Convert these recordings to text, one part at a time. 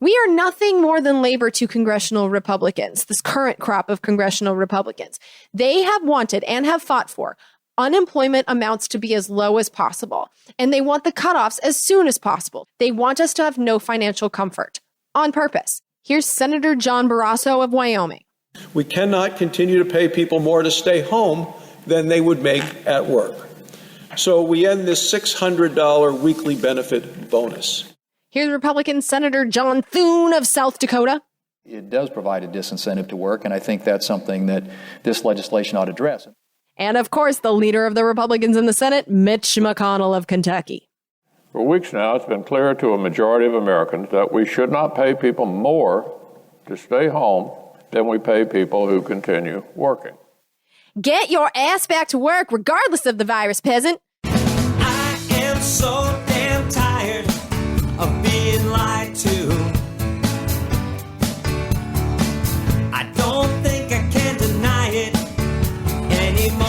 We are nothing more than labor to congressional Republicans, this current crop of congressional Republicans. They have wanted and have fought for unemployment amounts to be as low as possible, and they want the cutoffs as soon as possible. They want us to have no financial comfort on purpose. Here's Senator John Barrasso of Wyoming. We cannot continue to pay people more to stay home than they would make at work. So we end this $600 weekly benefit bonus. Here's Republican Senator John Thune of South Dakota. It does provide a disincentive to work, and I think that's something that this legislation ought to address. And of course, the leader of the Republicans in the Senate, Mitch McConnell of Kentucky. For weeks now, it's been clear to a majority of Americans that we should not pay people more to stay home than we pay people who continue working. Get your ass back to work regardless of the virus, peasant. I am so damn tired of being lied to. I don't think I can deny it anymore.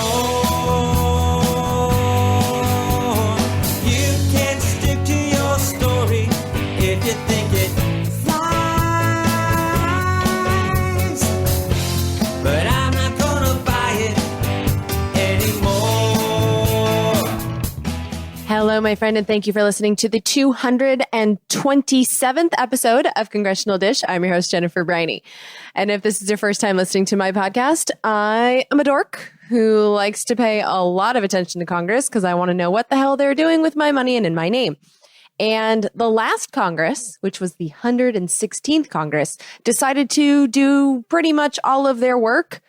You can stick to your story if you think it flies, but I'm not gonna buy it anymore. Hello, my friend, and thank you for listening to the 227th episode of Congressional Dish. I'm your host, Jennifer Briney. And if this is your first time listening to my podcast, I am a dork who likes to pay a lot of attention to Congress because I want to know what the hell they're doing with my money and in my name. And the last Congress, which was the 116th Congress, decided to do pretty much all of their work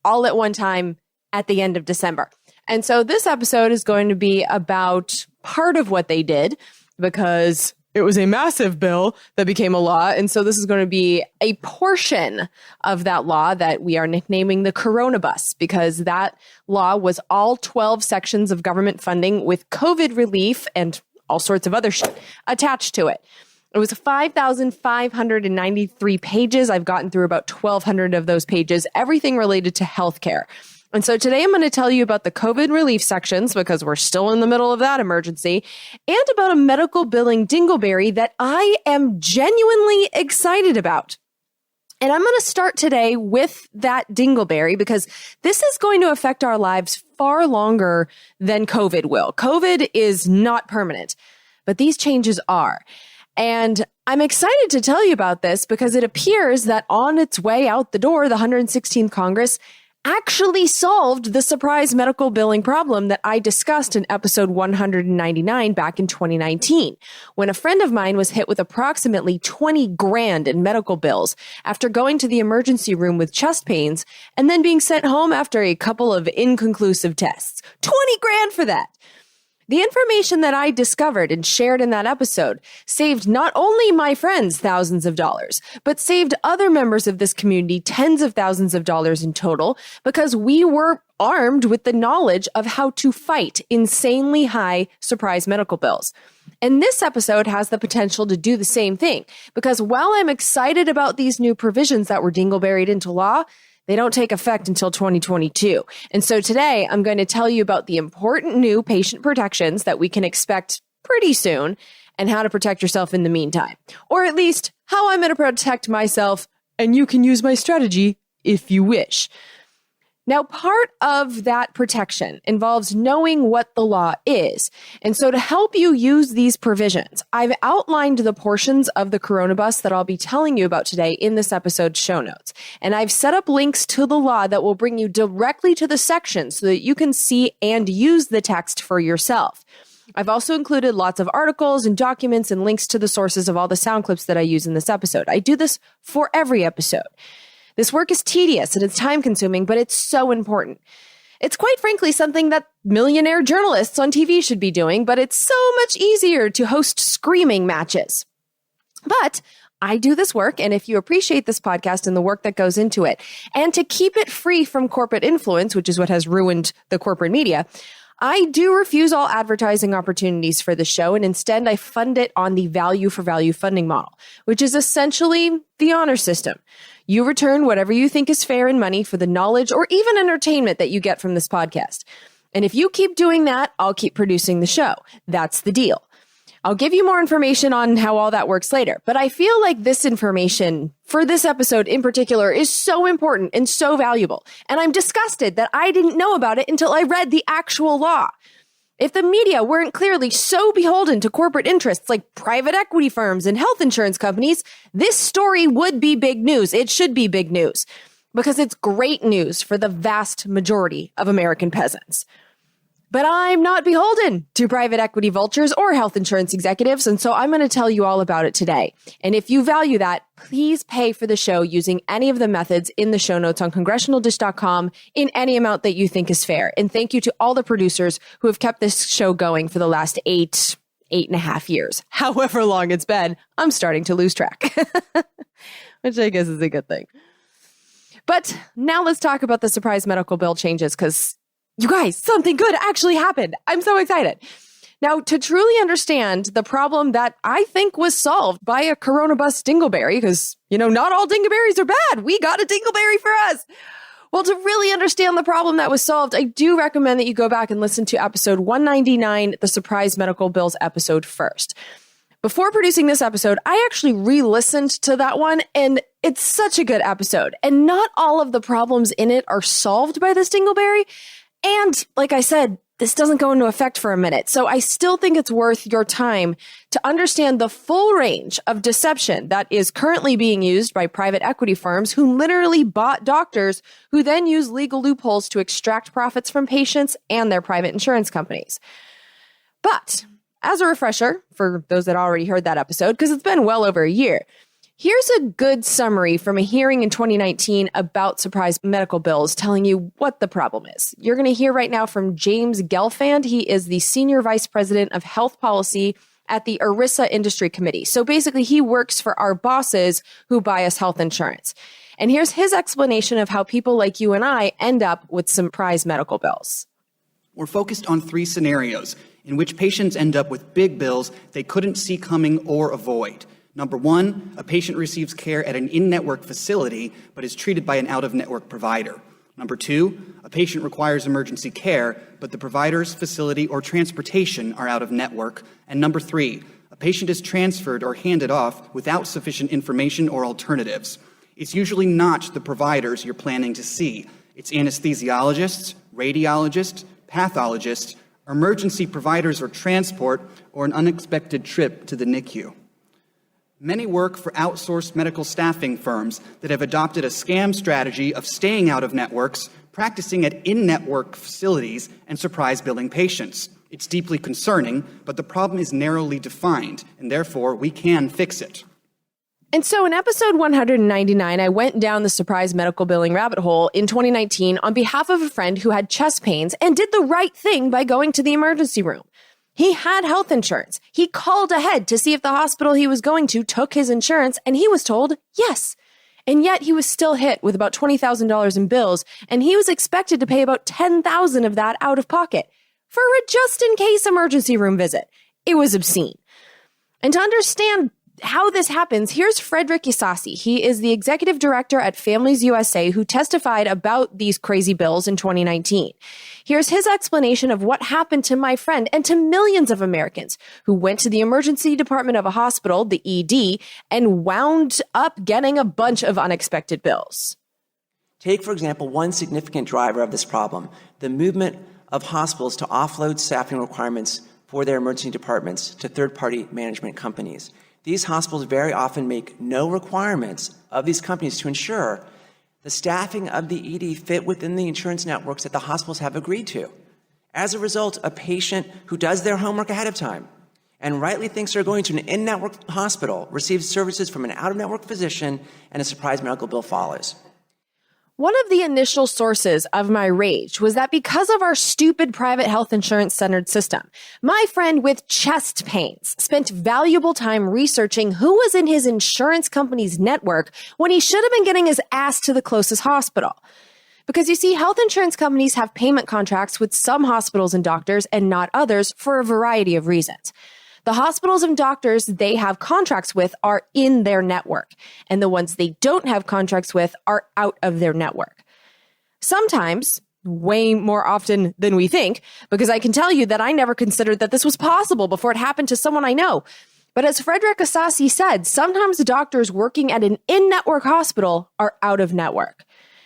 all at one time at the end of December. And so this episode is going to be about part of what they did because it was a massive bill that became a law. And so this is going to be a portion of that law that we are nicknaming the Coronabus, because that law was all 12 sections of government funding with COVID relief and all sorts of other shit attached to it. It was 5,593 pages. I've gotten through about 1,200 of those pages, everything related to healthcare. And so today I'm going to tell you about the COVID relief sections because we're still in the middle of that emergency, and about a medical billing dingleberry that I am genuinely excited about. And I'm going to start today with that dingleberry because this is going to affect our lives far longer than COVID will. COVID is not permanent, but these changes are. And I'm excited to tell you about this because it appears that on its way out the door, the 116th Congress actually solved the surprise medical billing problem that I discussed in episode 199 back in 2019, when a friend of mine was hit with approximately 20 grand in medical bills after going to the emergency room with chest pains and then being sent home after a couple of inconclusive tests. 20 grand for that. The information that I discovered and shared in that episode saved not only my friends thousands of dollars, but saved other members of this community tens of thousands of dollars in total because we were armed with the knowledge of how to fight insanely high surprise medical bills. And this episode has the potential to do the same thing because while I'm excited about these new provisions that were dingleberried into law, they don't take effect until 2022. And so today I'm going to tell you about the important new patient protections that we can expect pretty soon and how to protect yourself in the meantime. Or at least how I'm going to protect myself, and you can use my strategy if you wish. Now, part of that protection involves knowing what the law is. And so to help you use these provisions, I've outlined the portions of the Coronabus that I'll be telling you about today in this episode's show notes. And I've set up links to the law that will bring you directly to the section so that you can see and use the text for yourself. I've also included lots of articles and documents and links to the sources of all the sound clips that I use in this episode. I do this for every episode. This work is tedious and it's time-consuming, but it's so important. It's quite frankly something that millionaire journalists on TV should be doing, but it's so much easier to host screaming matches. But I do this work, and if you appreciate this podcast and the work that goes into it, and to keep it free from corporate influence, which is what has ruined the corporate media, I do refuse all advertising opportunities for the show, and instead I fund it on the value for value funding model, which is essentially the honor system. You return whatever you think is fair in money for the knowledge or even entertainment that you get from this podcast. And if you keep doing that, I'll keep producing the show. That's the deal. I'll give you more information on how all that works later, but I feel like this information for this episode in particular is so important and so valuable. And I'm disgusted that I didn't know about it until I read the actual law. If the media weren't clearly so beholden to corporate interests like private equity firms and health insurance companies, this story would be big news. It should be big news because it's great news for the vast majority of American peasants. But I'm not beholden to private equity vultures or health insurance executives, and so I'm going to tell you all about it today. And if you value that, please pay for the show using any of the methods in the show notes on congressionaldish.com in any amount that you think is fair. And thank you to all the producers who have kept this show going for the last 8.5 years. However long it's been, I'm starting to lose track, which I guess is a good thing. But now let's talk about the surprise medical bill changes, because you guys, something good actually happened. I'm so excited. Now, to truly understand the problem that I think was solved by a Coronabus dingleberry, because, not all dingleberries are bad. We got a dingleberry for us. Well, to really understand the problem that was solved, I do recommend that you go back and listen to episode 199, the surprise medical bills episode first. Before producing this episode, I actually re-listened to that one, and it's such a good episode. And not all of the problems in it are solved by this dingleberry. And like I said, this doesn't go into effect for a minute. So I still think it's worth your time to understand the full range of deception that is currently being used by private equity firms who literally bought doctors who then use legal loopholes to extract profits from patients and their private insurance companies. But as a refresher, for those that already heard that episode, because it's been well over a year, here's a good summary from a hearing in 2019 about surprise medical bills telling you what the problem is. You're going to hear right now from James Gelfand. He is the Senior Vice President of Health Policy at the ERISA Industry Committee. So basically, he works for our bosses who buy us health insurance. And here's his explanation of how people like you and I end up with surprise medical bills. We're focused on 3 scenarios in which patients end up with big bills they couldn't see coming or avoid. Number 1, a patient receives care at an in-network facility but is treated by an out-of-network provider. Number 2, a patient requires emergency care, but the provider's facility or transportation are out of network. And number 3, a patient is transferred or handed off without sufficient information or alternatives. It's usually not the providers you're planning to see. It's anesthesiologists, radiologists, pathologists, emergency providers or transport, or an unexpected trip to the NICU. Many work for outsourced medical staffing firms that have adopted a scam strategy of staying out of networks, practicing at in-network facilities, and surprise billing patients. It's deeply concerning, but the problem is narrowly defined, and therefore we can fix it. And so in episode 199, I went down the surprise medical billing rabbit hole in 2019 on behalf of a friend who had chest pains and did the right thing by going to the emergency room. He had health insurance. He called ahead to see if the hospital he was going to took his insurance, and he was told yes. And yet he was still hit with about $20,000 in bills, and he was expected to pay about $10,000 of that out of pocket for a just-in-case emergency room visit. It was obscene. And to understand how this happens, here's Frederick Isasi. He is the executive director at Families USA who testified about these crazy bills in 2019. Here's his explanation of what happened to my friend and to millions of Americans who went to the emergency department of a hospital, the ED, and wound up getting a bunch of unexpected bills. Take, for example, one significant driver of this problem, the movement of hospitals to offload staffing requirements for their emergency departments to third-party management companies. These hospitals very often make no requirements of these companies to ensure the staffing of the ED fit within the insurance networks that the hospitals have agreed to. As a result, a patient who does their homework ahead of time and rightly thinks they're going to an in-network hospital receives services from an out-of-network physician, and a surprise medical bill follows. One of the initial sources of my rage was that because of our stupid private health insurance-centered system, my friend with chest pains spent valuable time researching who was in his insurance company's network when he should have been getting his ass to the closest hospital. Because you see, health insurance companies have payment contracts with some hospitals and doctors and not others for a variety of reasons. The hospitals and doctors they have contracts with are in their network, and the ones they don't have contracts with are out of their network. Sometimes way more often than we think, because I can tell you that I never considered that this was possible before it happened to someone I know. But as Frederick Assassi said, sometimes doctors working at an in-network hospital are out of network.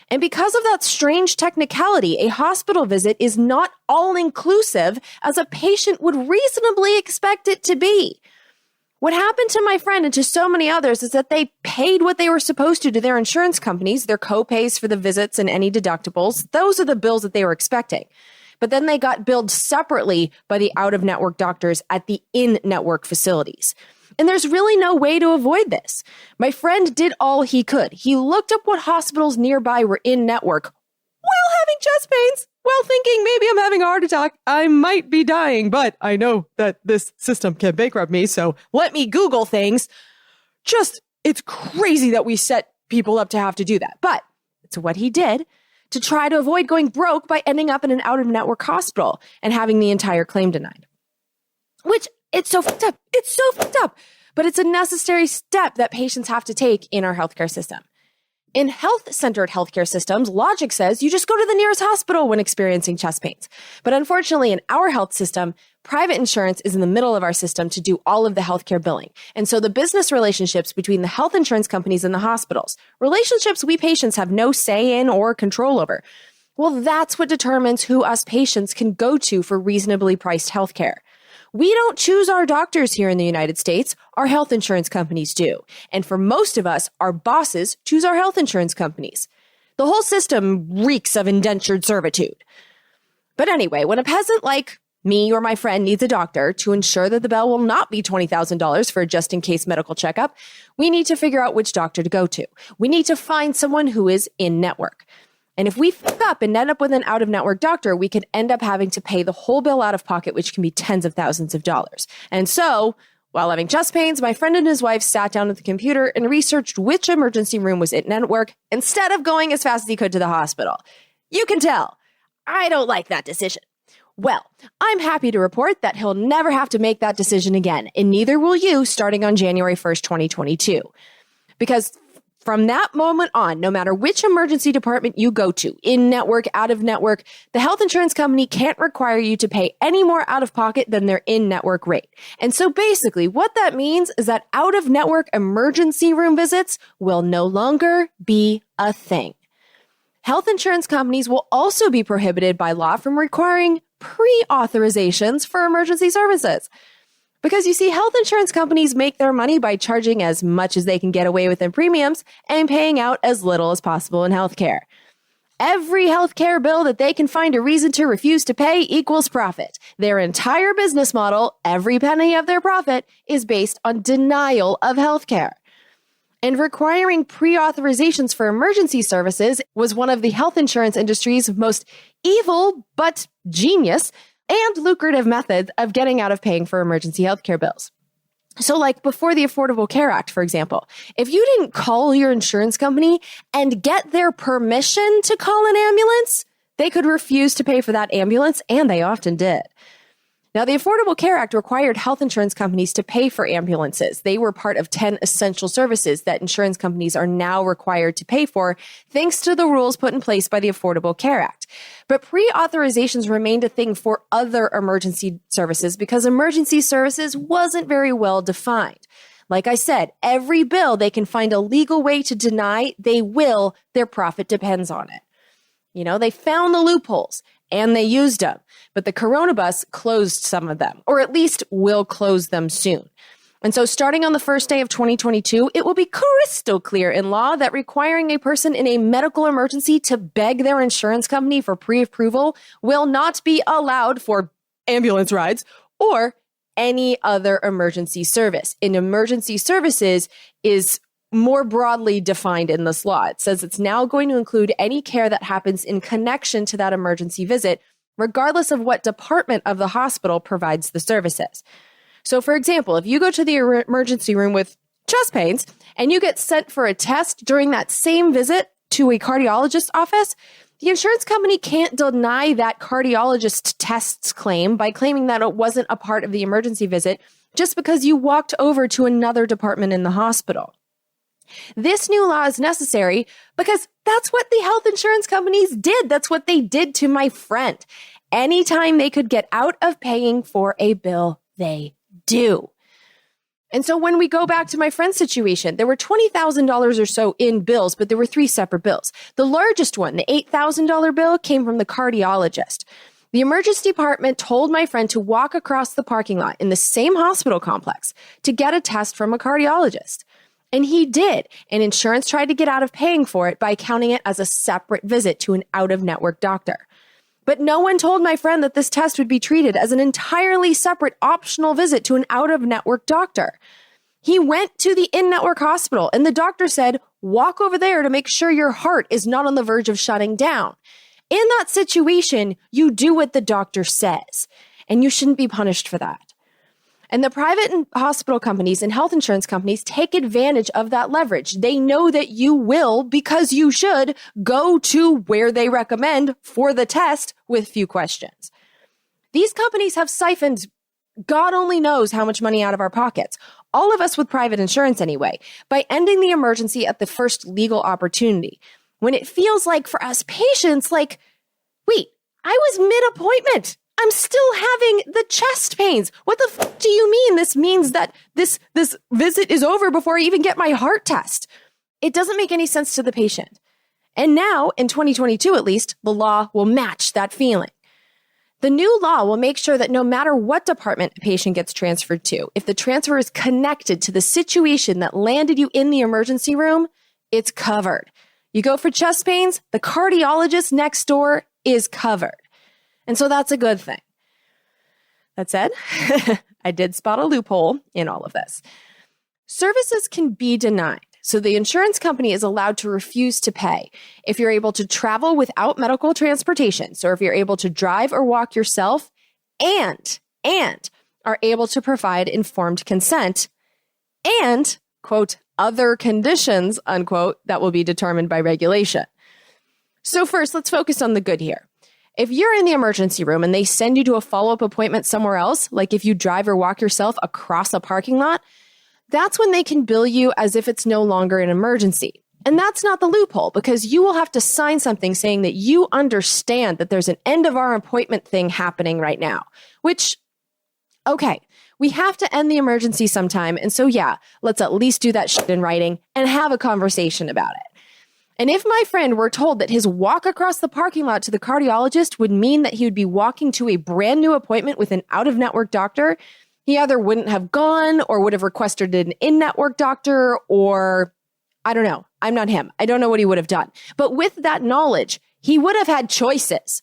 And because of that strange technicality, a hospital visit is not all-inclusive as a patient would reasonably expect it to be. What happened to my friend and to so many others is that they paid what they were supposed to their insurance companies, their co-pays for the visits and any deductibles. Those are the bills that they were expecting. But then they got billed separately by the out-of-network doctors at the in-network facilities. And there's really no way to avoid this. My friend did all he could. He looked up what hospitals nearby were in-network while having chest pains, while thinking maybe I'm having a heart attack. I might be dying, but I know that this system can bankrupt me, so let me Google things. It's crazy that we set people up to have to do that. But it's what he did to try to avoid going broke by ending up in an out-of-network hospital and having the entire claim denied. Which, it's so fucked up. It's so fucked up. But it's a necessary step that patients have to take in our healthcare system. In health-centered healthcare systems, logic says you just go to the nearest hospital when experiencing chest pains. But unfortunately, in our health system, private insurance is in the middle of our system to do all of the healthcare billing. And so the business relationships between the health insurance companies and the hospitals, relationships we patients have no say in or control over, well, that's what determines who us patients can go to for reasonably priced healthcare. We don't choose our doctors here in the United States. Our health insurance companies do. And for most of us, our bosses choose our health insurance companies. The whole system reeks of indentured servitude. But anyway, when a peasant like me or my friend needs a doctor to ensure that the bill will not be $20,000 for a just-in-case medical checkup, we need to figure out which doctor to go to. We need to find someone who is in-network. And if we fuck up and end up with an out-of-network doctor, we could end up having to pay the whole bill out of pocket, which can be tens of thousands of dollars. And so, while having chest pains, my friend and his wife sat down at the computer and researched which emergency room was in network instead of going as fast as he could to the hospital. You can tell, I don't like that decision. Well, I'm happy to report that he'll never have to make that decision again, and neither will you starting on January 1st, 2022. Because from that moment on, no matter which emergency department you go to, in-network, out-of-network, the health insurance company can't require you to pay any more out-of-pocket than their in-network rate. And so basically, what that means is that out-of-network emergency room visits will no longer be a thing. Health insurance companies will also be prohibited by law from requiring pre-authorizations for emergency services. Because you see, health insurance companies make their money by charging as much as they can get away with in premiums and paying out as little as possible in healthcare. Every healthcare bill that they can find a reason to refuse to pay equals profit. Their entire business model, every penny of their profit, is based on denial of healthcare. And requiring pre-authorizations for emergency services was one of the health insurance industry's most evil but genius and lucrative methods of getting out of paying for emergency healthcare bills. So like before the Affordable Care Act, for example, if you didn't call your insurance company and get their permission to call an ambulance, they could refuse to pay for that ambulance, and they often did. Now, the Affordable Care Act required health insurance companies to pay for ambulances. They were part of 10 essential services that insurance companies are now required to pay for, thanks to the rules put in place by the Affordable Care Act. But pre-authorizations remained a thing for other emergency services because emergency services wasn't very well defined. Like I said, every bill they can find a legal way to deny, they will. Their profit depends on it. You know, they found the loopholes and they used them. But the Coronabus closed some of them, or at least will close them soon. And so starting on the first day of 2022, it will be crystal clear in law that requiring a person in a medical emergency to beg their insurance company for pre-approval will not be allowed for ambulance rides or any other emergency service. And emergency services is more broadly defined in this law. It says it's now going to include any care that happens in connection to that emergency visit, regardless of what department of the hospital provides the services. So, for example, if you go to the emergency room with chest pains and you get sent for a test during that same visit to a cardiologist's office, the insurance company can't deny that cardiologist test's claim by claiming that it wasn't a part of the emergency visit just because you walked over to another department in the hospital. This new law is necessary because that's what the health insurance companies did. That's what they did to my friend. Anytime they could get out of paying for a bill, they do. And so when we go back to my friend's situation, there were $20,000 or so in bills, but there were 3 separate bills. The largest one, the $8,000 bill, came from the cardiologist. The emergency department told my friend to walk across the parking lot in the same hospital complex to get a test from a cardiologist. And he did. And insurance tried to get out of paying for it by counting it as a separate visit to an out-of-network doctor. But no one told my friend that this test would be treated as an entirely separate optional visit to an out-of-network doctor. He went to the in-network hospital and the doctor said, walk over there to make sure your heart is not on the verge of shutting down. In that situation, you do what the doctor says, and you shouldn't be punished for that. And the private hospital companies and health insurance companies take advantage of that leverage. They know that you will, because you should, go to where they recommend for the test with few questions. These companies have siphoned God only knows how much money out of our pockets, all of us with private insurance anyway, by ending the emergency at the first legal opportunity. When it feels like for us patients, like, wait, I was mid-appointment. I'm still having the chest pains. What the f do you mean? This means that this visit is over before I even get my heart test. It doesn't make any sense to the patient. And now, in 2022 at least, the law will match that feeling. The new law will make sure that no matter what department a patient gets transferred to, if the transfer is connected to the situation that landed you in the emergency room, it's covered. You go for chest pains, the cardiologist next door is covered. And so that's a good thing. That said, I did spot a loophole in all of this. Services can be denied. So the insurance company is allowed to refuse to pay if you're able to travel without medical transportation. So if you're able to drive or walk yourself and are able to provide informed consent and, quote, other conditions, unquote, that will be determined by regulation. So first, let's focus on the good here. If you're in the emergency room and they send you to a follow-up appointment somewhere else, like if you drive or walk yourself across a parking lot, that's when they can bill you as if it's no longer an emergency. And that's not the loophole, because you will have to sign something saying that you understand that there's an end of our appointment thing happening right now, which, okay, we have to end the emergency sometime. And so, yeah, let's at least do that shit in writing and have a conversation about it. And if my friend were told that his walk across the parking lot to the cardiologist would mean that he would be walking to a brand new appointment with an out-of-network doctor, he either wouldn't have gone or would have requested an in-network doctor, or I don't know. I'm not him. I don't know what he would have done. But with that knowledge, he would have had choices.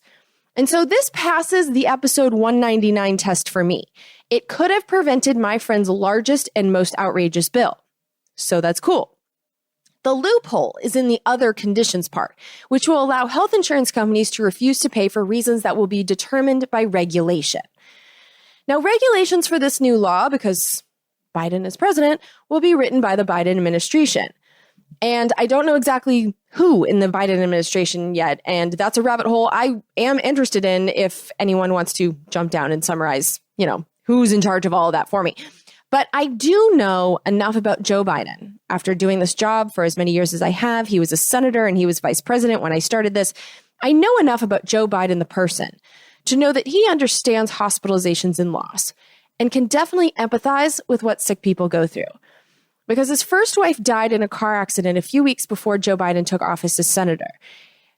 And so this passes the episode 199 test for me. It could have prevented my friend's largest and most outrageous bill. So that's cool. The loophole is in the other conditions part, which will allow health insurance companies to refuse to pay for reasons that will be determined by regulation. Now, regulations for this new law, because Biden is president, will be written by the Biden administration. And I don't know exactly who in the Biden administration yet, and that's a rabbit hole I am interested in if anyone wants to jump down and summarize, who's in charge of all of that for me. But I do know enough about Joe Biden. After doing this job for as many years as I have, he was a senator and he was vice president when I started this. I know enough about Joe Biden, the person, to know that he understands hospitalizations and loss and can definitely empathize with what sick people go through. Because his first wife died in a car accident a few weeks before Joe Biden took office as senator.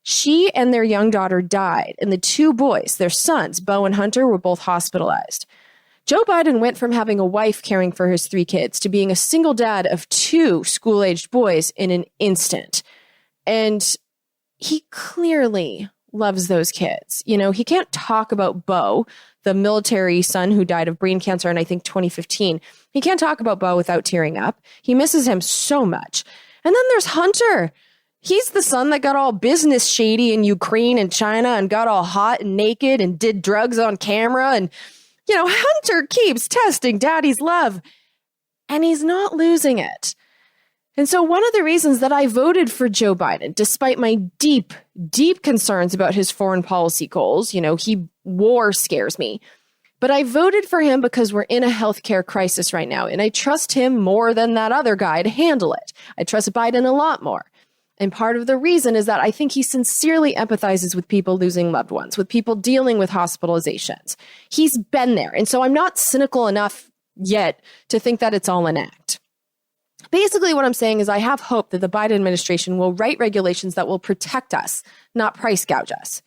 She and their young daughter died, and the 2 boys, their sons, Beau and Hunter, were both hospitalized. Joe Biden went from having a wife caring for his 3 kids to being a single dad of 2 school-aged boys in an instant. And he clearly loves those kids. He can't talk about Beau, the military son who died of brain cancer in, I think, 2015. He can't talk about Beau without tearing up. He misses him so much. And then there's Hunter. He's the son that got all business shady in Ukraine and China and got all hot and naked and did drugs on camera. And, Hunter keeps testing daddy's love. And he's not losing it. And so one of the reasons that I voted for Joe Biden, despite my deep, deep concerns about his foreign policy goals, war scares me. But I voted for him because we're in a healthcare crisis right now, and I trust him more than that other guy to handle it. I trust Biden a lot more. And part of the reason is that I think he sincerely empathizes with people losing loved ones, with people dealing with hospitalizations. He's been there. And so I'm not cynical enough yet to think that it's all an act. Basically, what I'm saying is I have hope that the Biden administration will write regulations that will protect us, not price gouge us.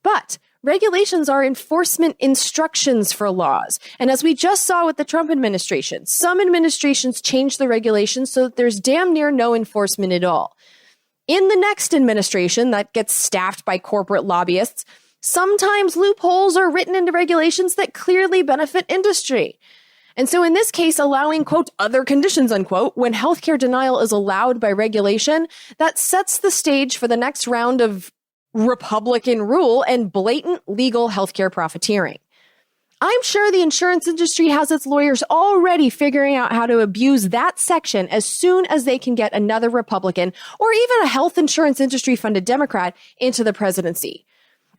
But regulations are enforcement instructions for laws. And as we just saw with the Trump administration, some administrations change the regulations so that there's damn near no enforcement at all. In the next administration that gets staffed by corporate lobbyists, sometimes loopholes are written into regulations that clearly benefit industry. And so in this case, allowing, quote, other conditions, unquote, when healthcare denial is allowed by regulation, that sets the stage for the next round of Republican rule and blatant legal healthcare profiteering. I'm sure the insurance industry has its lawyers already figuring out how to abuse that section as soon as they can get another Republican or even a health insurance industry funded Democrat into the presidency.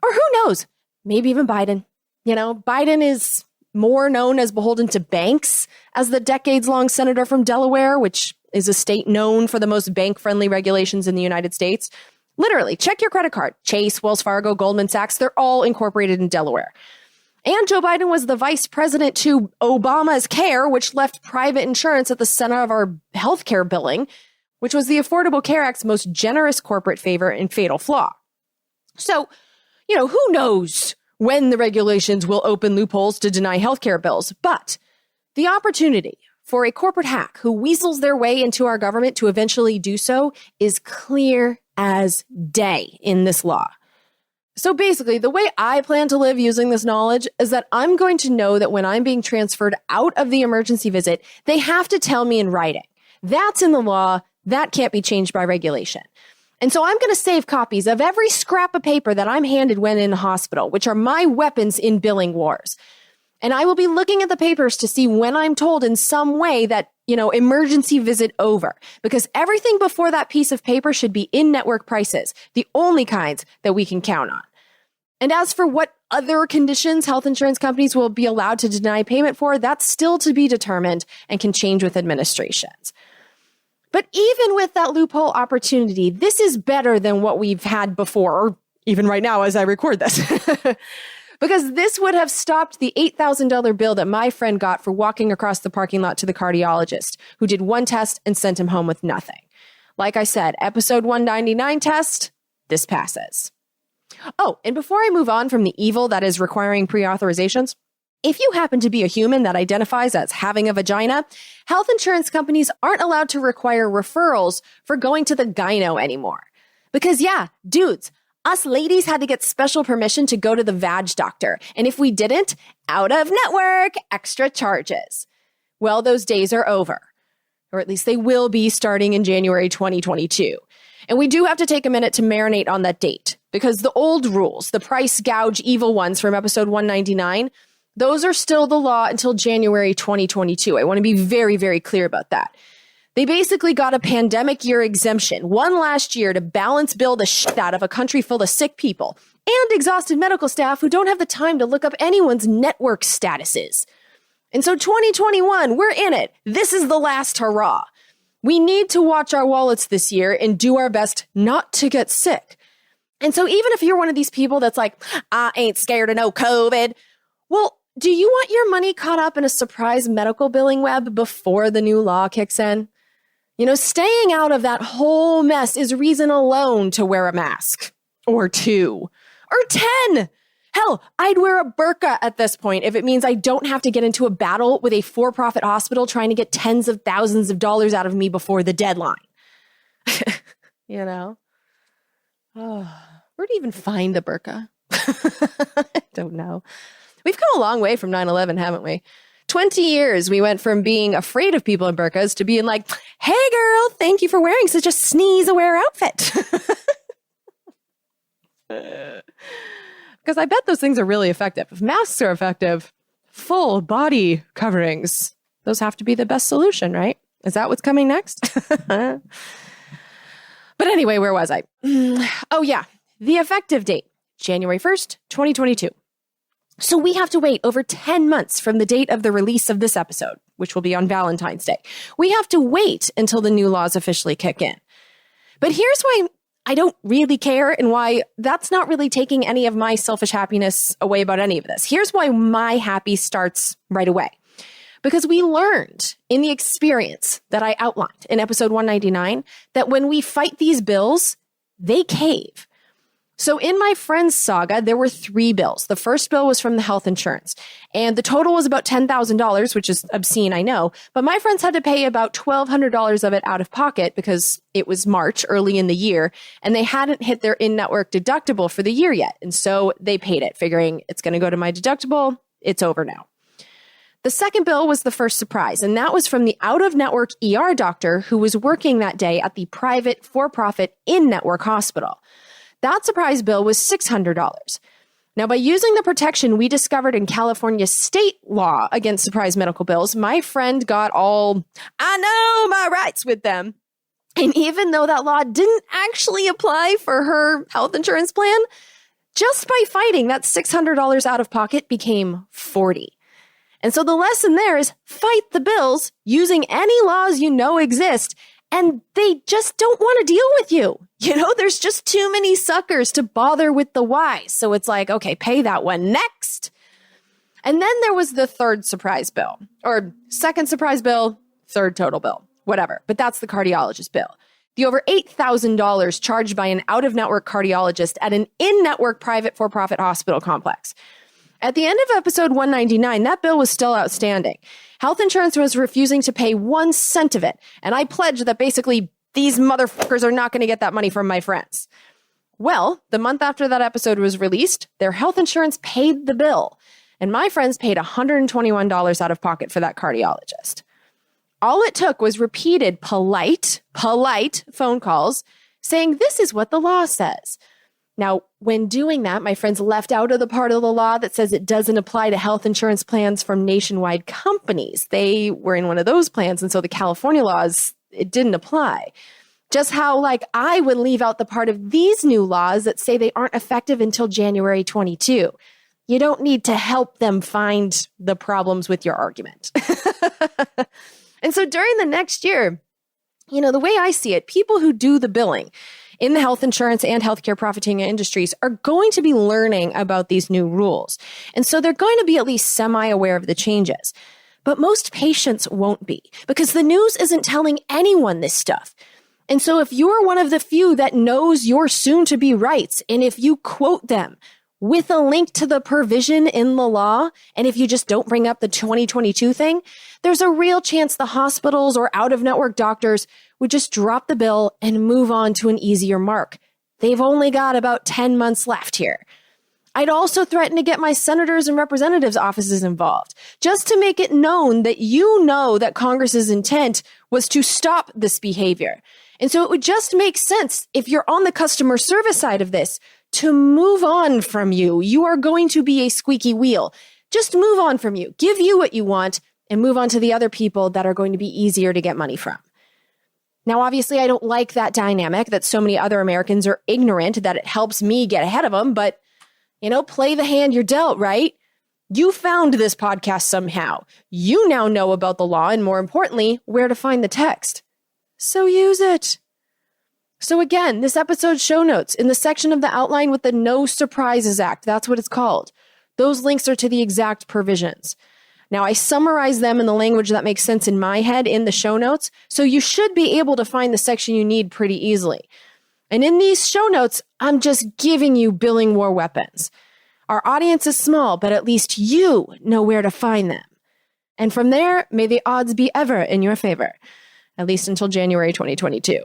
Or who knows, maybe even Biden. You know, Biden is more known as beholden to banks as the decades-long senator from Delaware, which is a state known for the most bank-friendly regulations in the United States. Literally, check your credit card. Chase, Wells Fargo, Goldman Sachs, they're all incorporated in Delaware. And Joe Biden was the vice president to Obama's CARE, which left private insurance at the center of our healthcare billing, which was the Affordable Care Act's most generous corporate favor and fatal flaw. So, you know, who knows when the regulations will open loopholes to deny healthcare bills, but the opportunity for a corporate hack who weasels their way into our government to eventually do so is clear as day in this law. So basically, the way I plan to live using this knowledge is that I'm going to know that when I'm being transferred out of the emergency visit, they have to tell me in writing. That's in the law. That can't be changed by regulation. And so I'm going to save copies of every scrap of paper that I'm handed when in the hospital, which are my weapons in billing wars. And I will be looking at the papers to see when I'm told in some way that, you know, emergency visit over, because everything before that piece of paper should be in-network prices, the only kinds that we can count on. And as for what other conditions health insurance companies will be allowed to deny payment for, that's still to be determined and can change with administrations. But even with that loophole opportunity, this is better than what we've had before, or even right now as I record this. Because this would have stopped the $8,000 bill that my friend got for walking across the parking lot to the cardiologist, who did one test and sent him home with nothing. Like I said, episode 199 test, this passes. Oh, and before I move on from the evil that is requiring pre-authorizations, if you happen to be a human that identifies as having a vagina, health insurance companies aren't allowed to require referrals for going to the gyno anymore. Because yeah, dudes, us ladies had to get special permission to go to the vag doctor. And if we didn't, out of network, extra charges. Well, those days are over. Or at least they will be starting in January 2022. And we do have to take a minute to marinate on that date. Because the old rules, the price gouge evil ones from episode 199, those are still the law until January 2022. I want to be very, very clear about that. They basically got a pandemic year exemption, one last year, to balance bill the shit out of a country full of sick people and exhausted medical staff who don't have the time to look up anyone's network statuses. And so 2021, we're in it. This is the last hurrah. We need to watch our wallets this year and do our best not to get sick. And so even if you're one of these people that's like, I ain't scared of no COVID, well, do you want your money caught up in a surprise medical billing web before the new law kicks in? You know, staying out of that whole mess is reason alone to wear a mask. Or 2. Or 10. Hell, I'd wear a burqa at this point if it means I don't have to get into a battle with a for-profit hospital trying to get tens of thousands of dollars out of me before the deadline. You know? Oh, where do you even find a burqa? I don't know. We've come a long way from 9/11, haven't we? 20 years, we went from being afraid of people in burqas to being like, hey girl, thank you for wearing such a sneeze-aware outfit. Because I bet those things are really effective. If masks are effective, full body coverings, those have to be the best solution, right? Is that what's coming next? But anyway, where was I? Oh yeah, the effective date, January 1st, 2022. So we have to wait over 10 months from the date of the release of this episode, which will be on Valentine's Day. We have to wait until the new laws officially kick in. But here's why I don't really care and why that's not really taking any of my selfish happiness away about any of this. Here's why my happy starts right away. Because we learned in the experience that I outlined in episode 199 that when we fight these bills, they cave. So in my friend's saga, there were 3 bills. The first bill was from the health insurance, and the total was about $10,000, which is obscene, I know. But my friends had to pay about $1,200 of it out of pocket because it was March, early in the year, and they hadn't hit their in-network deductible for the year yet. And so they paid it, figuring it's going to go to my deductible. It's over now. The second bill was the first surprise, and that was from the out-of-network ER doctor who was working that day at the private, for-profit, in-network hospital. That surprise bill was $600. Now, by using the protection we discovered in California state law against surprise medical bills, my friend got all, I know my rights with them. And even though that law didn't actually apply for her health insurance plan, just by fighting, that $600 out of pocket became $40. And so the lesson there is fight the bills using any laws you know exist, and they just don't want to deal with you. You know, there's just too many suckers to bother with the whys. So it's like, okay, pay that one next. And then there was the third surprise bill, or second surprise bill, third total bill, whatever. But that's the cardiologist bill. The over $8,000 charged by an out-of-network cardiologist at an in-network private for-profit hospital complex. At the end of episode 199, that bill was still outstanding. Health insurance was refusing to pay 1 cent of it, and I pledged that basically these motherfuckers are not going to get that money from my friends. Well, the month after that episode was released, their health insurance paid the bill, and my friends paid $121 out of pocket for that cardiologist. All it took was repeated polite phone calls saying this is what the law says. Now, when doing that, my friends left out of the part of the law that says it doesn't apply to health insurance plans from nationwide companies. They were in one of those plans, and so the California laws, it didn't apply. Just how, like, I would leave out the part of these new laws that say they aren't effective until January 22. You don't need to help them find the problems with your argument. And so during the next year, you know, the way I see it, people who do the billing in the health insurance and healthcare profiting industries are going to be learning about these new rules. And so they're going to be at least semi-aware of the changes. But most patients won't be, because the news isn't telling anyone this stuff. And so if you're one of the few that knows your soon-to-be rights, and if you quote them with a link to the provision in the law, and if you just don't bring up the 2022 thing, there's a real chance the hospitals or out-of-network doctors would just drop the bill and move on to an easier mark. They've only got about 10 months left here. I'd also threaten to get my senators and representatives' offices involved, just to make it known that you know that Congress's intent was to stop this behavior. And so it would just make sense if you're on the customer service side of this to move on from you. You are going to be a squeaky wheel. Just move on from you. Give you what you want and move on to the other people that are going to be easier to get money from. Now, obviously, I don't like that dynamic that so many other Americans are ignorant that it helps me get ahead of them, but, you know, play the hand you're dealt, right? You found this podcast somehow. You now know about the law and, more importantly, where to find the text. So use it. So again, this episode's show notes in the section of the outline with the No Surprises Act, that's what it's called. Those links are to the exact provisions. Now, I summarize them in the language that makes sense in my head in the show notes, so you should be able to find the section you need pretty easily. And in these show notes, I'm just giving you billing war weapons. Our audience is small, but at least you know where to find them. And from there, may the odds be ever in your favor, at least until January 2022.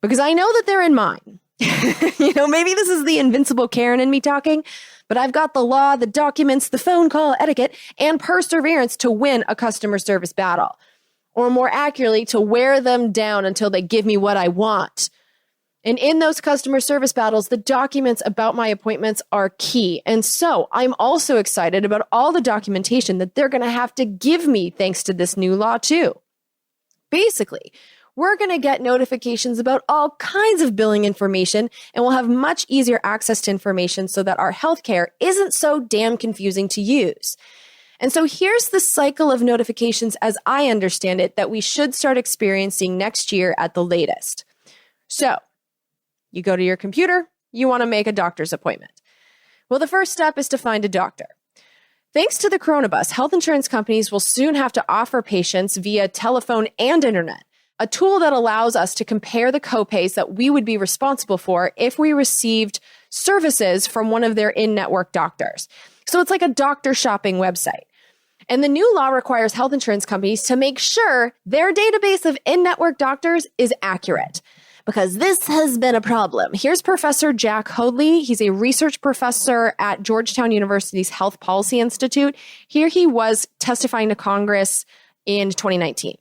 Because I know that they're in mine. You know, maybe this is the invincible Karen in me talking, but I've got the law, the documents, the phone call etiquette, and perseverance to win a customer service battle. Or more accurately, to wear them down until they give me what I want. And in those customer service battles, the documents about my appointments are key. And so I'm also excited about all the documentation that they're going to have to give me thanks to this new law too. Basically, we're going to get notifications about all kinds of billing information, and we'll have much easier access to information so that our healthcare isn't so damn confusing to use. And so here's the cycle of notifications as I understand it that we should start experiencing next year at the latest. So you go to your computer, you want to make a doctor's appointment. Well, the first step is to find a doctor. Thanks to the Coronabus, health insurance companies will soon have to offer patients via telephone and internet a tool that allows us to compare the copays that we would be responsible for if we received services from one of their in-network doctors. So it's like a doctor shopping website. And the new law requires health insurance companies to make sure their database of in-network doctors is accurate, because this has been a problem. Here's Professor Jack Hoadley. He's a research professor at Georgetown University's Health Policy Institute. Here he was testifying to Congress in 2019.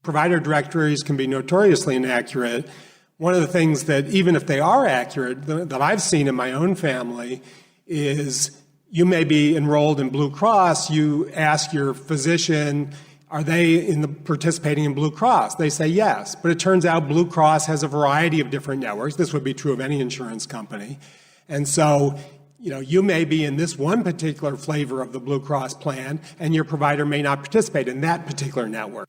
Provider directories can be notoriously inaccurate. One of the things that, even if they are accurate, that I've seen in my own family is you may be enrolled in Blue Cross. You ask your physician, are they participating in Blue Cross? They say yes. But it turns out Blue Cross has a variety of different networks. This would be true of any insurance company. And so, you may be in this one particular flavor of the Blue Cross plan, and your provider may not participate in that particular network.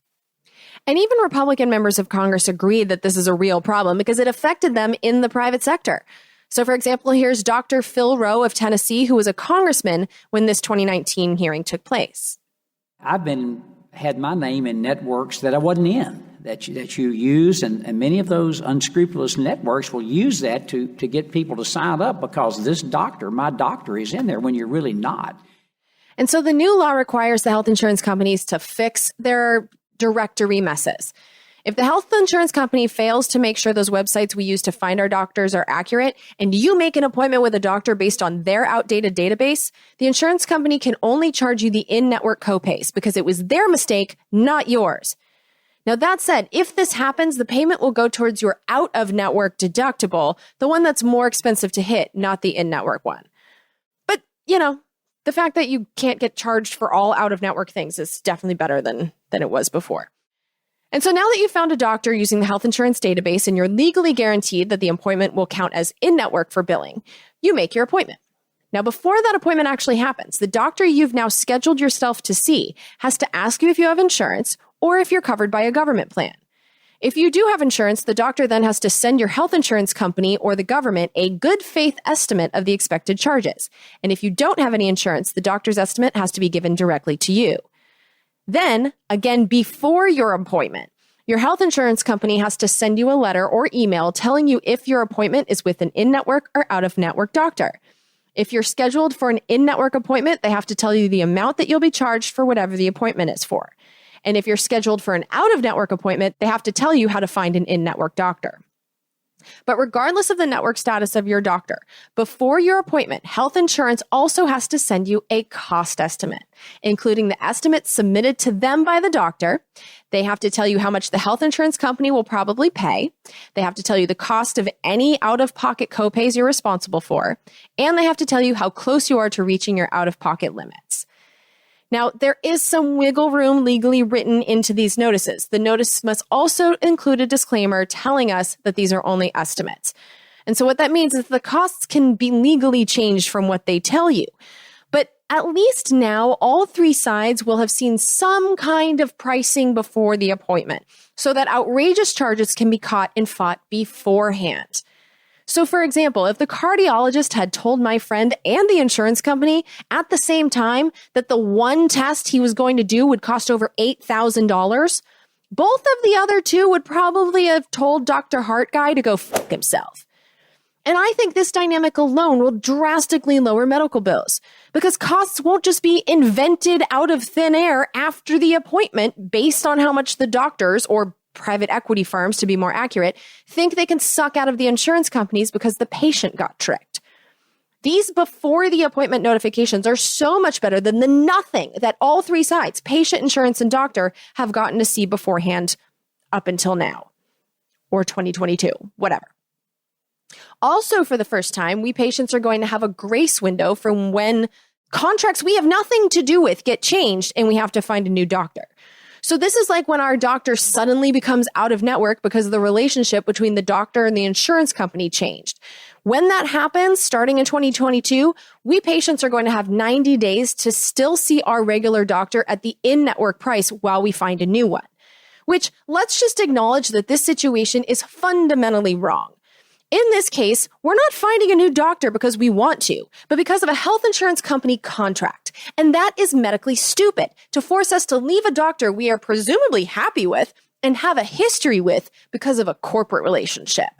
And even Republican members of Congress agreed that this is a real problem because it affected them in the private sector. So, for example, here's Dr. Phil Rowe of Tennessee, who was a congressman when this 2019 hearing took place. I've had my name in networks that I wasn't in, that you use, and many of those unscrupulous networks will use that to get people to sign up because my doctor is in there when you're really not. And so the new law requires the health insurance companies to fix their directory messes. If the health insurance company fails to make sure those websites we use to find our doctors are accurate, and you make an appointment with a doctor based on their outdated database, the insurance company can only charge you the in-network copays because it was their mistake, not yours. Now, that said, if this happens, the payment will go towards your out-of-network deductible, the one that's more expensive to hit, not the in-network one. But, the fact that you can't get charged for all out-of-network things is definitely better than it was before. And so now that you've found a doctor using the health insurance database and you're legally guaranteed that the appointment will count as in-network for billing, you make your appointment. Now, before that appointment actually happens, the doctor you've now scheduled yourself to see has to ask you if you have insurance or if you're covered by a government plan. If you do have insurance, the doctor then has to send your health insurance company or the government a good faith estimate of the expected charges. And if you don't have any insurance, the doctor's estimate has to be given directly to you. Then, again, before your appointment, your health insurance company has to send you a letter or email telling you if your appointment is with an in-network or out-of-network doctor. If you're scheduled for an in-network appointment, they have to tell you the amount that you'll be charged for whatever the appointment is for. And if you're scheduled for an out-of-network appointment, they have to tell you how to find an in-network doctor. But regardless of the network status of your doctor, before your appointment, health insurance also has to send you a cost estimate, including the estimate submitted to them by the doctor. They have to tell you how much the health insurance company will probably pay. They have to tell you the cost of any out-of-pocket copays you're responsible for. And they have to tell you how close you are to reaching your out-of-pocket limits. Now, there is some wiggle room legally written into these notices. The notice must also include a disclaimer telling us that these are only estimates. And so what that means is the costs can be legally changed from what they tell you. But at least now, all three sides will have seen some kind of pricing before the appointment so that outrageous charges can be caught and fought beforehand. So, for example, if the cardiologist had told my friend and the insurance company at the same time that the one test he was going to do would cost over $8,000, both of the other two would probably have told Dr. Heart Guy to go fuck himself. And I think this dynamic alone will drastically lower medical bills because costs won't just be invented out of thin air after the appointment based on how much the doctors or private equity firms, to be more accurate, think they can suck out of the insurance companies because the patient got tricked. These before the appointment notifications are so much better than the nothing that all three sides, patient, insurance, and doctor, have gotten to see beforehand up until now, or 2022, whatever. Also, for the first time, we patients are going to have a grace window from when contracts we have nothing to do with get changed and we have to find a new doctor. So this is like when our doctor suddenly becomes out of network because the relationship between the doctor and the insurance company changed. When that happens, starting in 2022, we patients are going to have 90 days to still see our regular doctor at the in-network price while we find a new one. Which, let's just acknowledge that this situation is fundamentally wrong. In this case, we're not finding a new doctor because we want to, but because of a health insurance company contract. And that is medically stupid to force us to leave a doctor we are presumably happy with and have a history with because of a corporate relationship.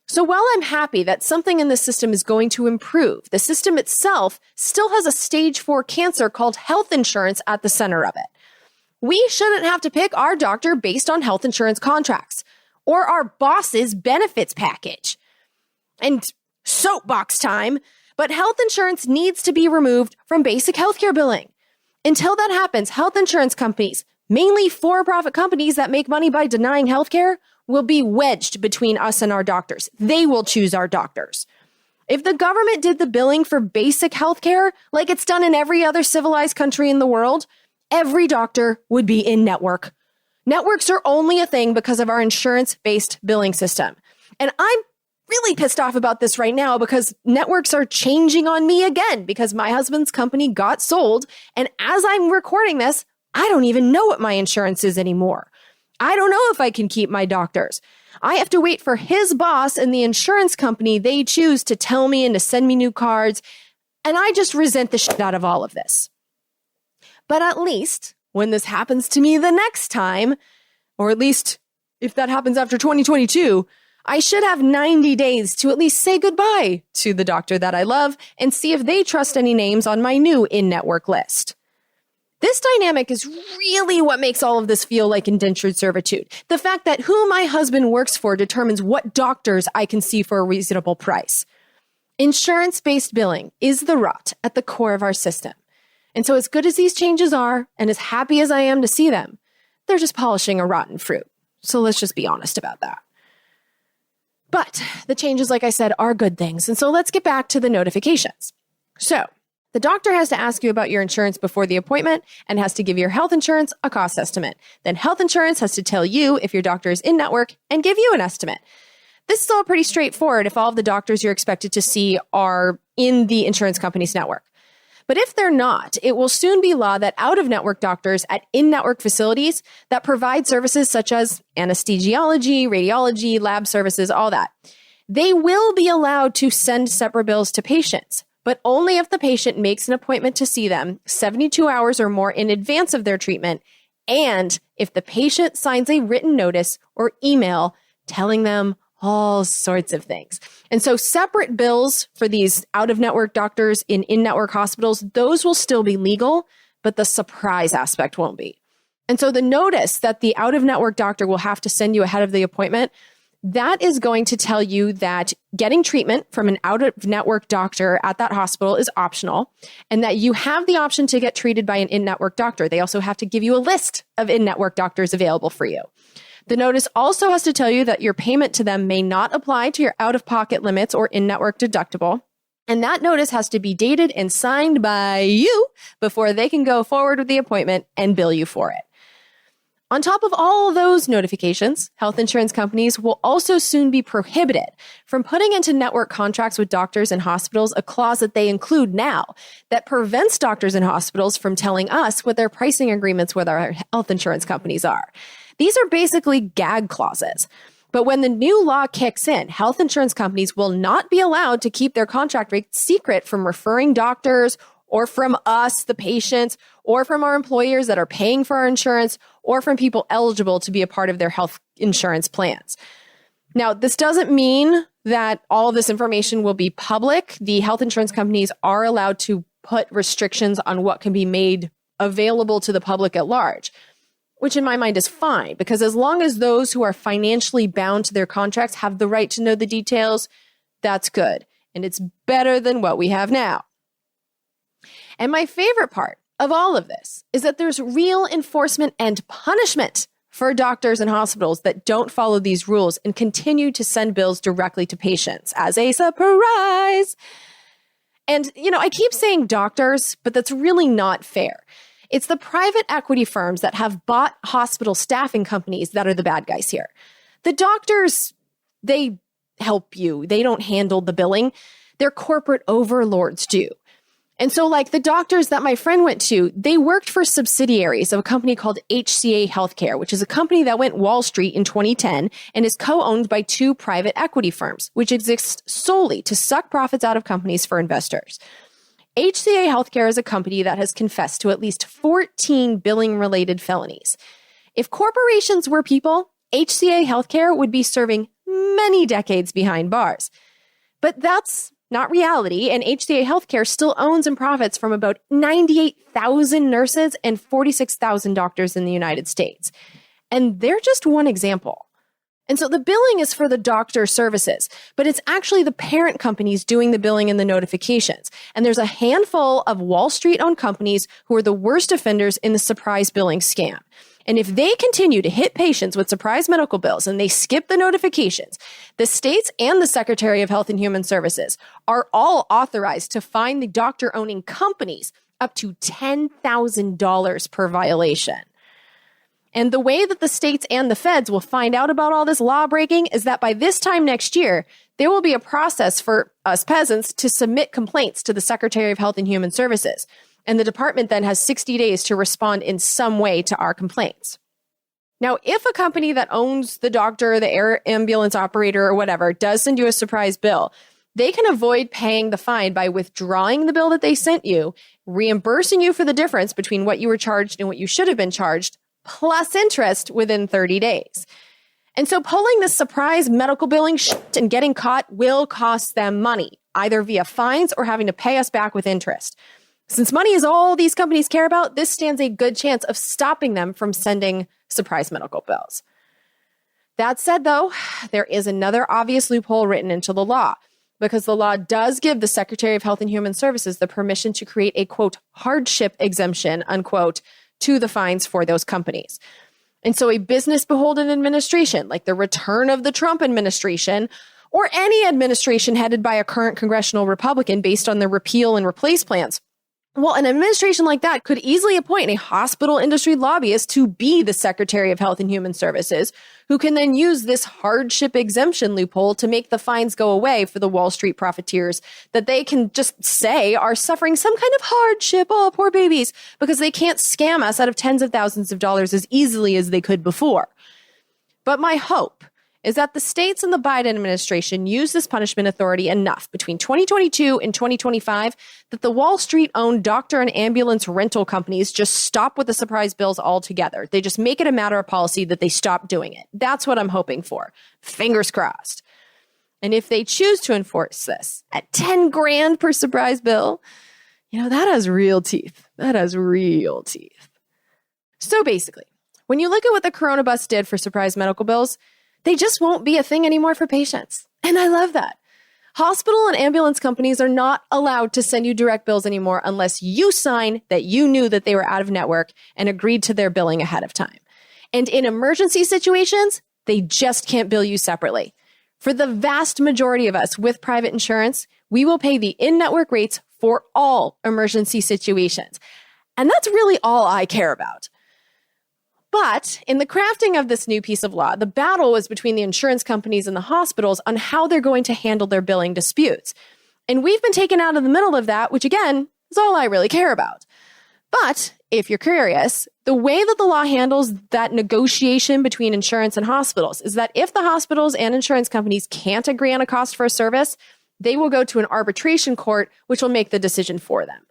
So while I'm happy that something in the system is going to improve, the system itself still has a stage 4 cancer called health insurance at the center of it. We shouldn't have to pick our doctor based on health insurance contracts or our boss's benefits package. And soapbox time, but health insurance needs to be removed from basic healthcare billing. Until that happens, health insurance companies, mainly for-profit companies that make money by denying healthcare, will be wedged between us and our doctors. They will choose our doctors. If the government did the billing for basic healthcare like it's done in every other civilized country in the world, every doctor would be in network. Networks are only a thing because of our insurance-based billing system. And I'm really pissed off about this right now because networks are changing on me again because my husband's company got sold. And as I'm recording this, I don't even know what my insurance is anymore. I don't know if I can keep my doctors. I have to wait for his boss and the insurance company they choose to tell me and to send me new cards. And I just resent the shit out of all of this. But at least when this happens to me the next time, or at least if that happens after 2022, I should have 90 days to at least say goodbye to the doctor that I love and see if they trust any names on my new in-network list. This dynamic is really what makes all of this feel like indentured servitude. The fact that who my husband works for determines what doctors I can see for a reasonable price. Insurance-based billing is the rot at the core of our system. And so as good as these changes are, and as happy as I am to see them, they're just polishing a rotten fruit. So let's just be honest about that. But the changes, like I said, are good things. And so let's get back to the notifications. So the doctor has to ask you about your insurance before the appointment and has to give your health insurance a cost estimate. Then health insurance has to tell you if your doctor is in network and give you an estimate. This is all pretty straightforward if all of the doctors you're expected to see are in the insurance company's network. But if they're not, it will soon be law that out-of-network doctors at in-network facilities that provide services such as anesthesiology, radiology, lab services, all that, they will be allowed to send separate bills to patients, but only if the patient makes an appointment to see them 72 hours or more in advance of their treatment, and if the patient signs a written notice or email telling them all sorts of things. And so separate bills for these out-of-network doctors in in-network hospitals, those will still be legal, but the surprise aspect won't be. And so the notice that the out-of-network doctor will have to send you ahead of the appointment, that is going to tell you that getting treatment from an out-of-network doctor at that hospital is optional, and that you have the option to get treated by an in-network doctor. They also have to give you a list of in-network doctors available for you. The notice also has to tell you that your payment to them may not apply to your out-of-pocket limits or in-network deductible. And that notice has to be dated and signed by you before they can go forward with the appointment and bill you for it. On top of all those notifications, health insurance companies will also soon be prohibited from putting into network contracts with doctors and hospitals a clause that they include now that prevents doctors and hospitals from telling us what their pricing agreements with our health insurance companies are. These are basically gag clauses. But when the new law kicks in, health insurance companies will not be allowed to keep their contract rates secret from referring doctors or from us, the patients, or from our employers that are paying for our insurance, or from people eligible to be a part of their health insurance plans. Now, this doesn't mean that all of this information will be public. The health insurance companies are allowed to put restrictions on what can be made available to the public at large, which in my mind is fine, because as long as those who are financially bound to their contracts have the right to know the details, that's good. And it's better than what we have now. And my favorite part of all of this is that there's real enforcement and punishment for doctors and hospitals that don't follow these rules and continue to send bills directly to patients as a surprise. And, I keep saying doctors, but that's really not fair. It's the private equity firms that have bought hospital staffing companies that are the bad guys here. The doctors, they help you. They don't handle the billing. Their corporate overlords do. And so like the doctors that my friend went to, they worked for subsidiaries of a company called HCA Healthcare, which is a company that went Wall Street in 2010 and is co-owned by two private equity firms, which exist solely to suck profits out of companies for investors. HCA Healthcare is a company that has confessed to at least 14 billing-related felonies. If corporations were people, HCA Healthcare would be serving many decades behind bars. But that's not reality, and HCA Healthcare still owns and profits from about 98,000 nurses and 46,000 doctors in the United States. And they're just one example. And so the billing is for the doctor services, but it's actually the parent companies doing the billing and the notifications. And there's a handful of Wall Street-owned companies who are the worst offenders in the surprise billing scam. And if they continue to hit patients with surprise medical bills and they skip the notifications, the states and the Secretary of Health and Human Services are all authorized to fine the doctor-owning companies up to $10,000 per violation. And the way that the states and the feds will find out about all this law breaking is that by this time next year, there will be a process for us peasants to submit complaints to the Secretary of Health and Human Services. And the department then has 60 days to respond in some way to our complaints. Now, if a company that owns the doctor, the air ambulance operator, or whatever does send you a surprise bill, they can avoid paying the fine by withdrawing the bill that they sent you, reimbursing you for the difference between what you were charged and what you should have been charged, plus interest within 30 days. And so pulling this surprise medical billing shit and getting caught will cost them money, either via fines or having to pay us back with interest. Since money is all these companies care about, this stands a good chance of stopping them from sending surprise medical bills. That said, though, there is another obvious loophole written into the law, because the law does give the Secretary of Health and Human Services the permission to create a, quote, hardship exemption, unquote, to the fines for those companies. And so a business beholden administration, like the return of the Trump administration, or any administration headed by a current congressional Republican based on the repeal and replace plans, well, an administration like that could easily appoint a hospital industry lobbyist to be the Secretary of Health and Human Services, who can then use this hardship exemption loophole to make the fines go away for the Wall Street profiteers that they can just say are suffering some kind of hardship, oh, poor babies, because they can't scam us out of tens of thousands of dollars as easily as they could before. But my hope is that the states and the Biden administration use this punishment authority enough between 2022 and 2025 that the Wall Street-owned doctor and ambulance rental companies just stop with the surprise bills altogether. They just make it a matter of policy that they stop doing it. That's what I'm hoping for. Fingers crossed. And if they choose to enforce this at 10 grand per surprise bill, that has real teeth. That has real teeth. So basically, when you look at what the Coronabus did for surprise medical bills, they just won't be a thing anymore for patients. And I love that. Hospital and ambulance companies are not allowed to send you direct bills anymore unless you sign that you knew that they were out of network and agreed to their billing ahead of time. And in emergency situations, they just can't bill you separately. For the vast majority of us with private insurance, we will pay the in-network rates for all emergency situations. And that's really all I care about. But in the crafting of this new piece of law, the battle was between the insurance companies and the hospitals on how they're going to handle their billing disputes. And we've been taken out of the middle of that, which again, is all I really care about. But if you're curious, the way that the law handles that negotiation between insurance and hospitals is that if the hospitals and insurance companies can't agree on a cost for a service, they will go to an arbitration court, which will make the decision for them.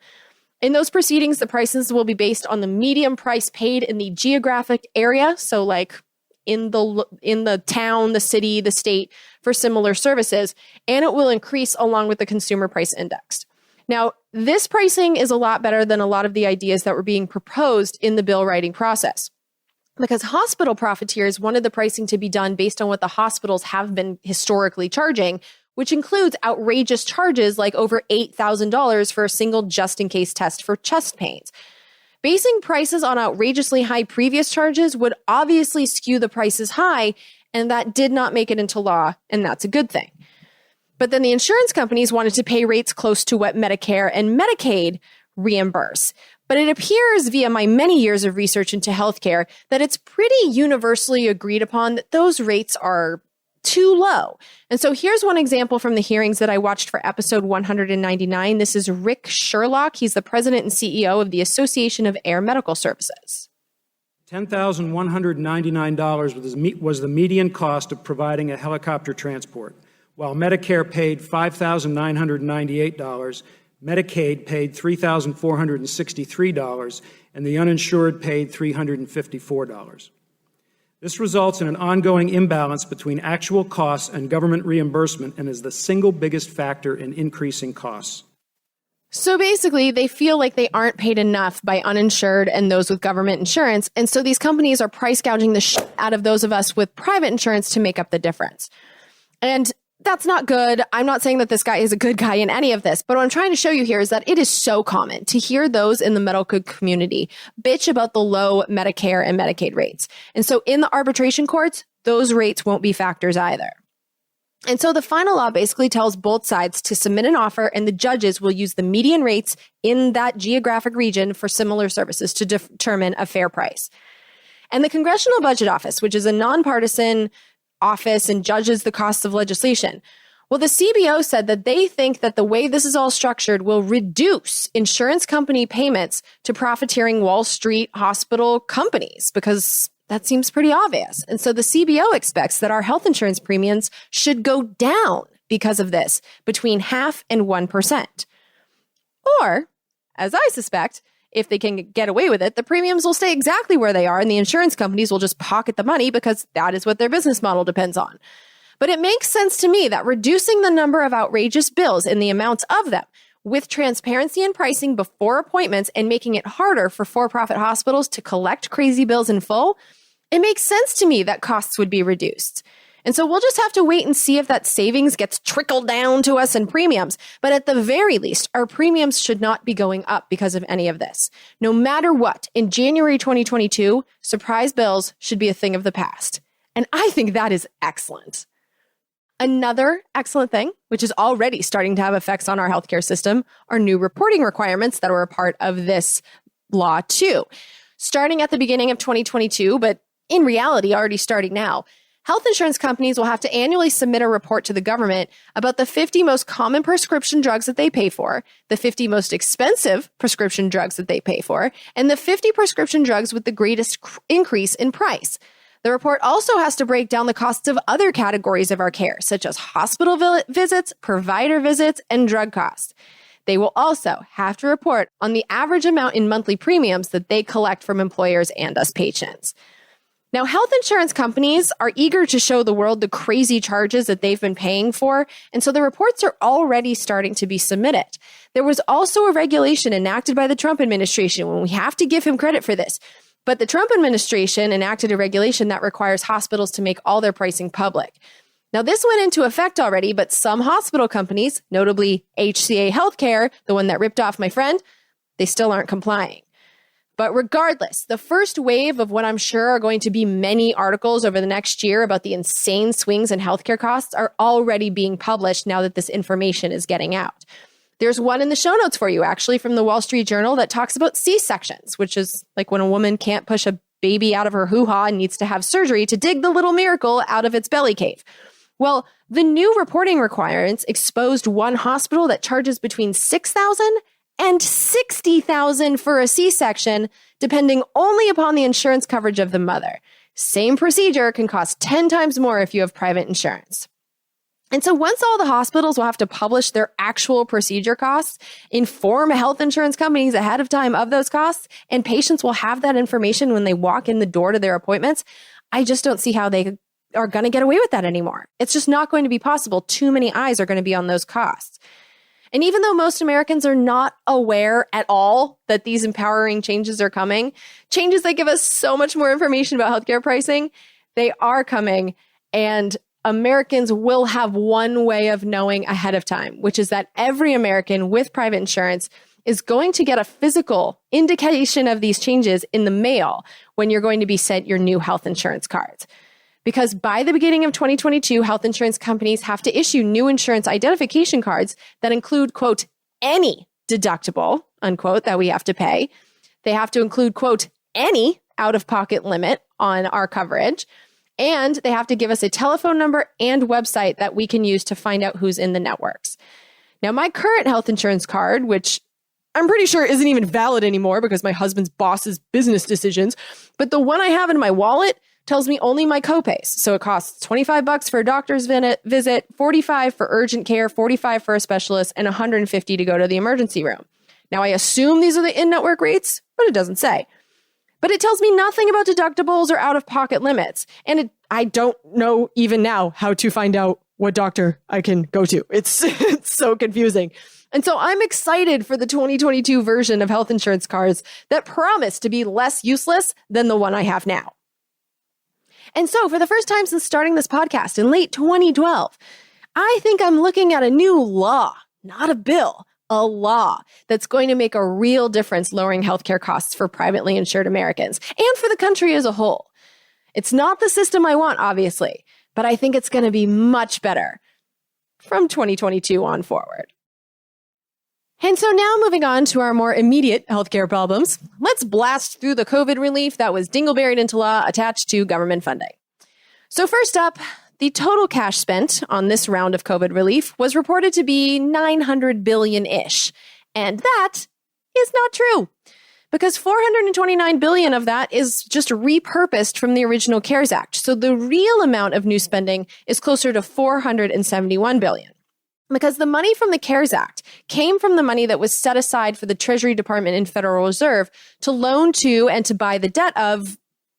In those proceedings, the prices will be based on the median price paid in the geographic area, so like in the town, the city, the state, for similar services, and it will increase along with the consumer price index. Now, this pricing is a lot better than a lot of the ideas that were being proposed in the bill writing process, because hospital profiteers wanted the pricing to be done based on what the hospitals have been historically charging, which includes outrageous charges like over $8,000 for a single just-in-case test for chest pains. Basing prices on outrageously high previous charges would obviously skew the prices high, and that did not make it into law, and that's a good thing. But then the insurance companies wanted to pay rates close to what Medicare and Medicaid reimburse. But it appears via my many years of research into healthcare that it's pretty universally agreed upon that those rates are too low. And so here's one example from the hearings that I watched for episode 199. This is Rick Sherlock. He's the president and CEO of the Association of Air Medical Services. $10,199 was the median cost of providing a helicopter transport. While Medicare paid $5,998, Medicaid paid $3,463, and the uninsured paid $354. This results in an ongoing imbalance between actual costs and government reimbursement and is the single biggest factor in increasing costs. So basically, they feel like they aren't paid enough by uninsured and those with government insurance, and so these companies are price gouging the shit out of those of us with private insurance to make up the difference. And that's not good. I'm not saying that this guy is a good guy in any of this, but what I'm trying to show you here is that it is so common to hear those in the medical community bitch about the low Medicare and Medicaid rates. And so in the arbitration courts, those rates won't be factors either. And so the final law basically tells both sides to submit an offer, and the judges will use the median rates in that geographic region for similar services to determine a fair price. And the Congressional Budget Office, which is a nonpartisan office and judges the costs of legislation. Well, the CBO said that they think that the way this is all structured will reduce insurance company payments to profiteering Wall Street hospital companies, because that seems pretty obvious. And so the CBO expects that our health insurance premiums should go down because of this, between 0.5% and 1%. Or, as I suspect, if they can get away with it, the premiums will stay exactly where they are and the insurance companies will just pocket the money because that is what their business model depends on. But it makes sense to me that reducing the number of outrageous bills and the amounts of them with transparency in pricing before appointments and making it harder for for-profit hospitals to collect crazy bills in full, it makes sense to me that costs would be reduced. And so we'll just have to wait and see if that savings gets trickled down to us in premiums. But at the very least, our premiums should not be going up because of any of this. No matter what, in January 2022, surprise bills should be a thing of the past. And I think that is excellent. Another excellent thing, which is already starting to have effects on our healthcare system, are new reporting requirements that are a part of this law too. Starting at the beginning of 2022, but in reality already starting now, health insurance companies will have to annually submit a report to the government about the 50 most common prescription drugs that they pay for, the 50 most expensive prescription drugs that they pay for, and the 50 prescription drugs with the greatest increase in price. The report also has to break down the costs of other categories of our care, such as hospital visits, provider visits, and drug costs. They will also have to report on the average amount in monthly premiums that they collect from employers and us patients. Now, health insurance companies are eager to show the world the crazy charges that they've been paying for, and so the reports are already starting to be submitted. There was also a regulation enacted by the Trump administration, and we have to give him credit for this. But the Trump administration enacted a regulation that requires hospitals to make all their pricing public. Now, this went into effect already, but some hospital companies, notably HCA Healthcare, the one that ripped off my friend, they still aren't complying. But regardless, the first wave of what I'm sure are going to be many articles over the next year about the insane swings in healthcare costs are already being published now that this information is getting out. There's one in the show notes for you, actually, from the Wall Street Journal that talks about C-sections, which is like when a woman can't push a baby out of her hoo-ha and needs to have surgery to dig the little miracle out of its belly cave. Well, the new reporting requirements exposed one hospital that charges between $6,000 and $60,000 for a C-section, depending only upon the insurance coverage of the mother. Same procedure can cost 10 times more if you have private insurance. And so once all the hospitals will have to publish their actual procedure costs, inform health insurance companies ahead of time of those costs, and patients will have that information when they walk in the door to their appointments, I just don't see how they are going to get away with that anymore. It's just not going to be possible. Too many eyes are going to be on those costs. And even though most Americans are not aware at all that these empowering changes are coming, changes that give us so much more information about healthcare pricing, they are coming, and Americans will have one way of knowing ahead of time, which is that every American with private insurance is going to get a physical indication of these changes in the mail when you're going to be sent your new health insurance cards. Because by the beginning of 2022, health insurance companies have to issue new insurance identification cards that include, quote, any deductible, unquote, that we have to pay. They have to include, quote, any out-of-pocket limit on our coverage. And they have to give us a telephone number and website that we can use to find out who's in the networks. Now, my current health insurance card, which I'm pretty sure isn't even valid anymore because my husband's boss's business decisions, but the one I have in my wallet tells me only my copays. So it costs $25 for a doctor's visit, $45 for urgent care, $45 for a specialist, and $150 to go to the emergency room. Now, I assume these are the in-network rates, but it doesn't say. But it tells me nothing about deductibles or out-of-pocket limits. And I don't know even now how to find out what doctor I can go to. It's so confusing. And so I'm excited for the 2022 version of health insurance cards that promise to be less useless than the one I have now. And so for the first time since starting this podcast in late 2012, I think I'm looking at a new law, not a bill, a law that's going to make a real difference lowering healthcare costs for privately insured Americans and for the country as a whole. It's not the system I want, obviously, but I think it's going to be much better from 2022 on forward. And so now moving on to our more immediate healthcare problems, let's blast through the COVID relief that was dingleberried into law attached to government funding. So first up, the total cash spent on this round of COVID relief was reported to be $900 billion-ish. And that is not true, because $429 billion of that is just repurposed from the original CARES Act. So the real amount of new spending is closer to $471 billion. Because the money from the CARES Act came from the money that was set aside for the Treasury Department and Federal Reserve to loan to and to buy the debt of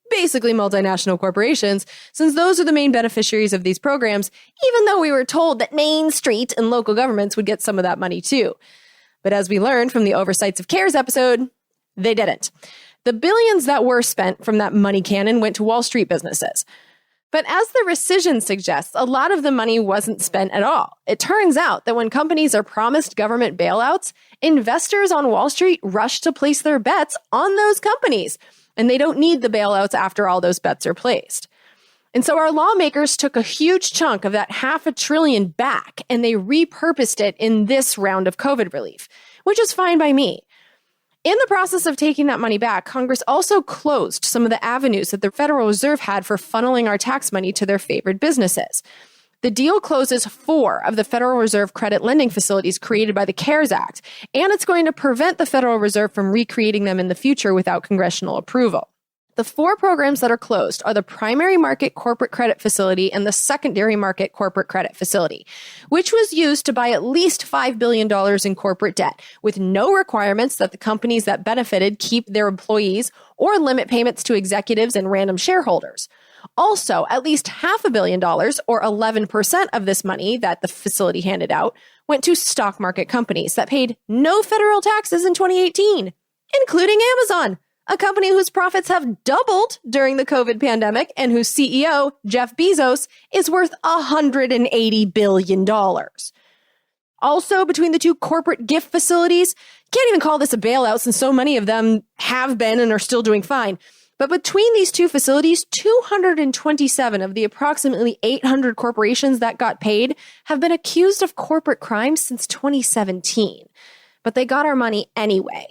basically multinational corporations, since those are the main beneficiaries of these programs, even though we were told that Main Street and local governments would get some of that money too. But as we learned from the Oversights of CARES episode, they didn't. The billions that were spent from that money cannon went to Wall Street businesses. But as the rescission suggests, a lot of the money wasn't spent at all. It turns out that when companies are promised government bailouts, investors on Wall Street rush to place their bets on those companies, and they don't need the bailouts after all those bets are placed. And so our lawmakers took a huge chunk of that $500 billion back, and they repurposed it in this round of COVID relief, which is fine by me. In the process of taking that money back, Congress also closed some of the avenues that the Federal Reserve had for funneling our tax money to their favored businesses. The deal closes 4 of the Federal Reserve credit lending facilities created by the CARES Act, and it's going to prevent the Federal Reserve from recreating them in the future without congressional approval. The 4 programs that are closed are the Primary Market Corporate Credit Facility and the Secondary Market Corporate Credit Facility, which was used to buy at least $5 billion in corporate debt, with no requirements that the companies that benefited keep their employees or limit payments to executives and random shareholders. Also, at least $500 million, or 11% of this money that the facility handed out, went to stock market companies that paid no federal taxes in 2018, including Amazon, a company whose profits have doubled during the COVID pandemic and whose CEO, Jeff Bezos, is worth $180 billion. Also, between the 2 corporate gift facilities, can't even call this a bailout since so many of them have been and are still doing fine. But between these 2 facilities, 227 of the approximately 800 corporations that got paid have been accused of corporate crimes since 2017. But they got our money anyway.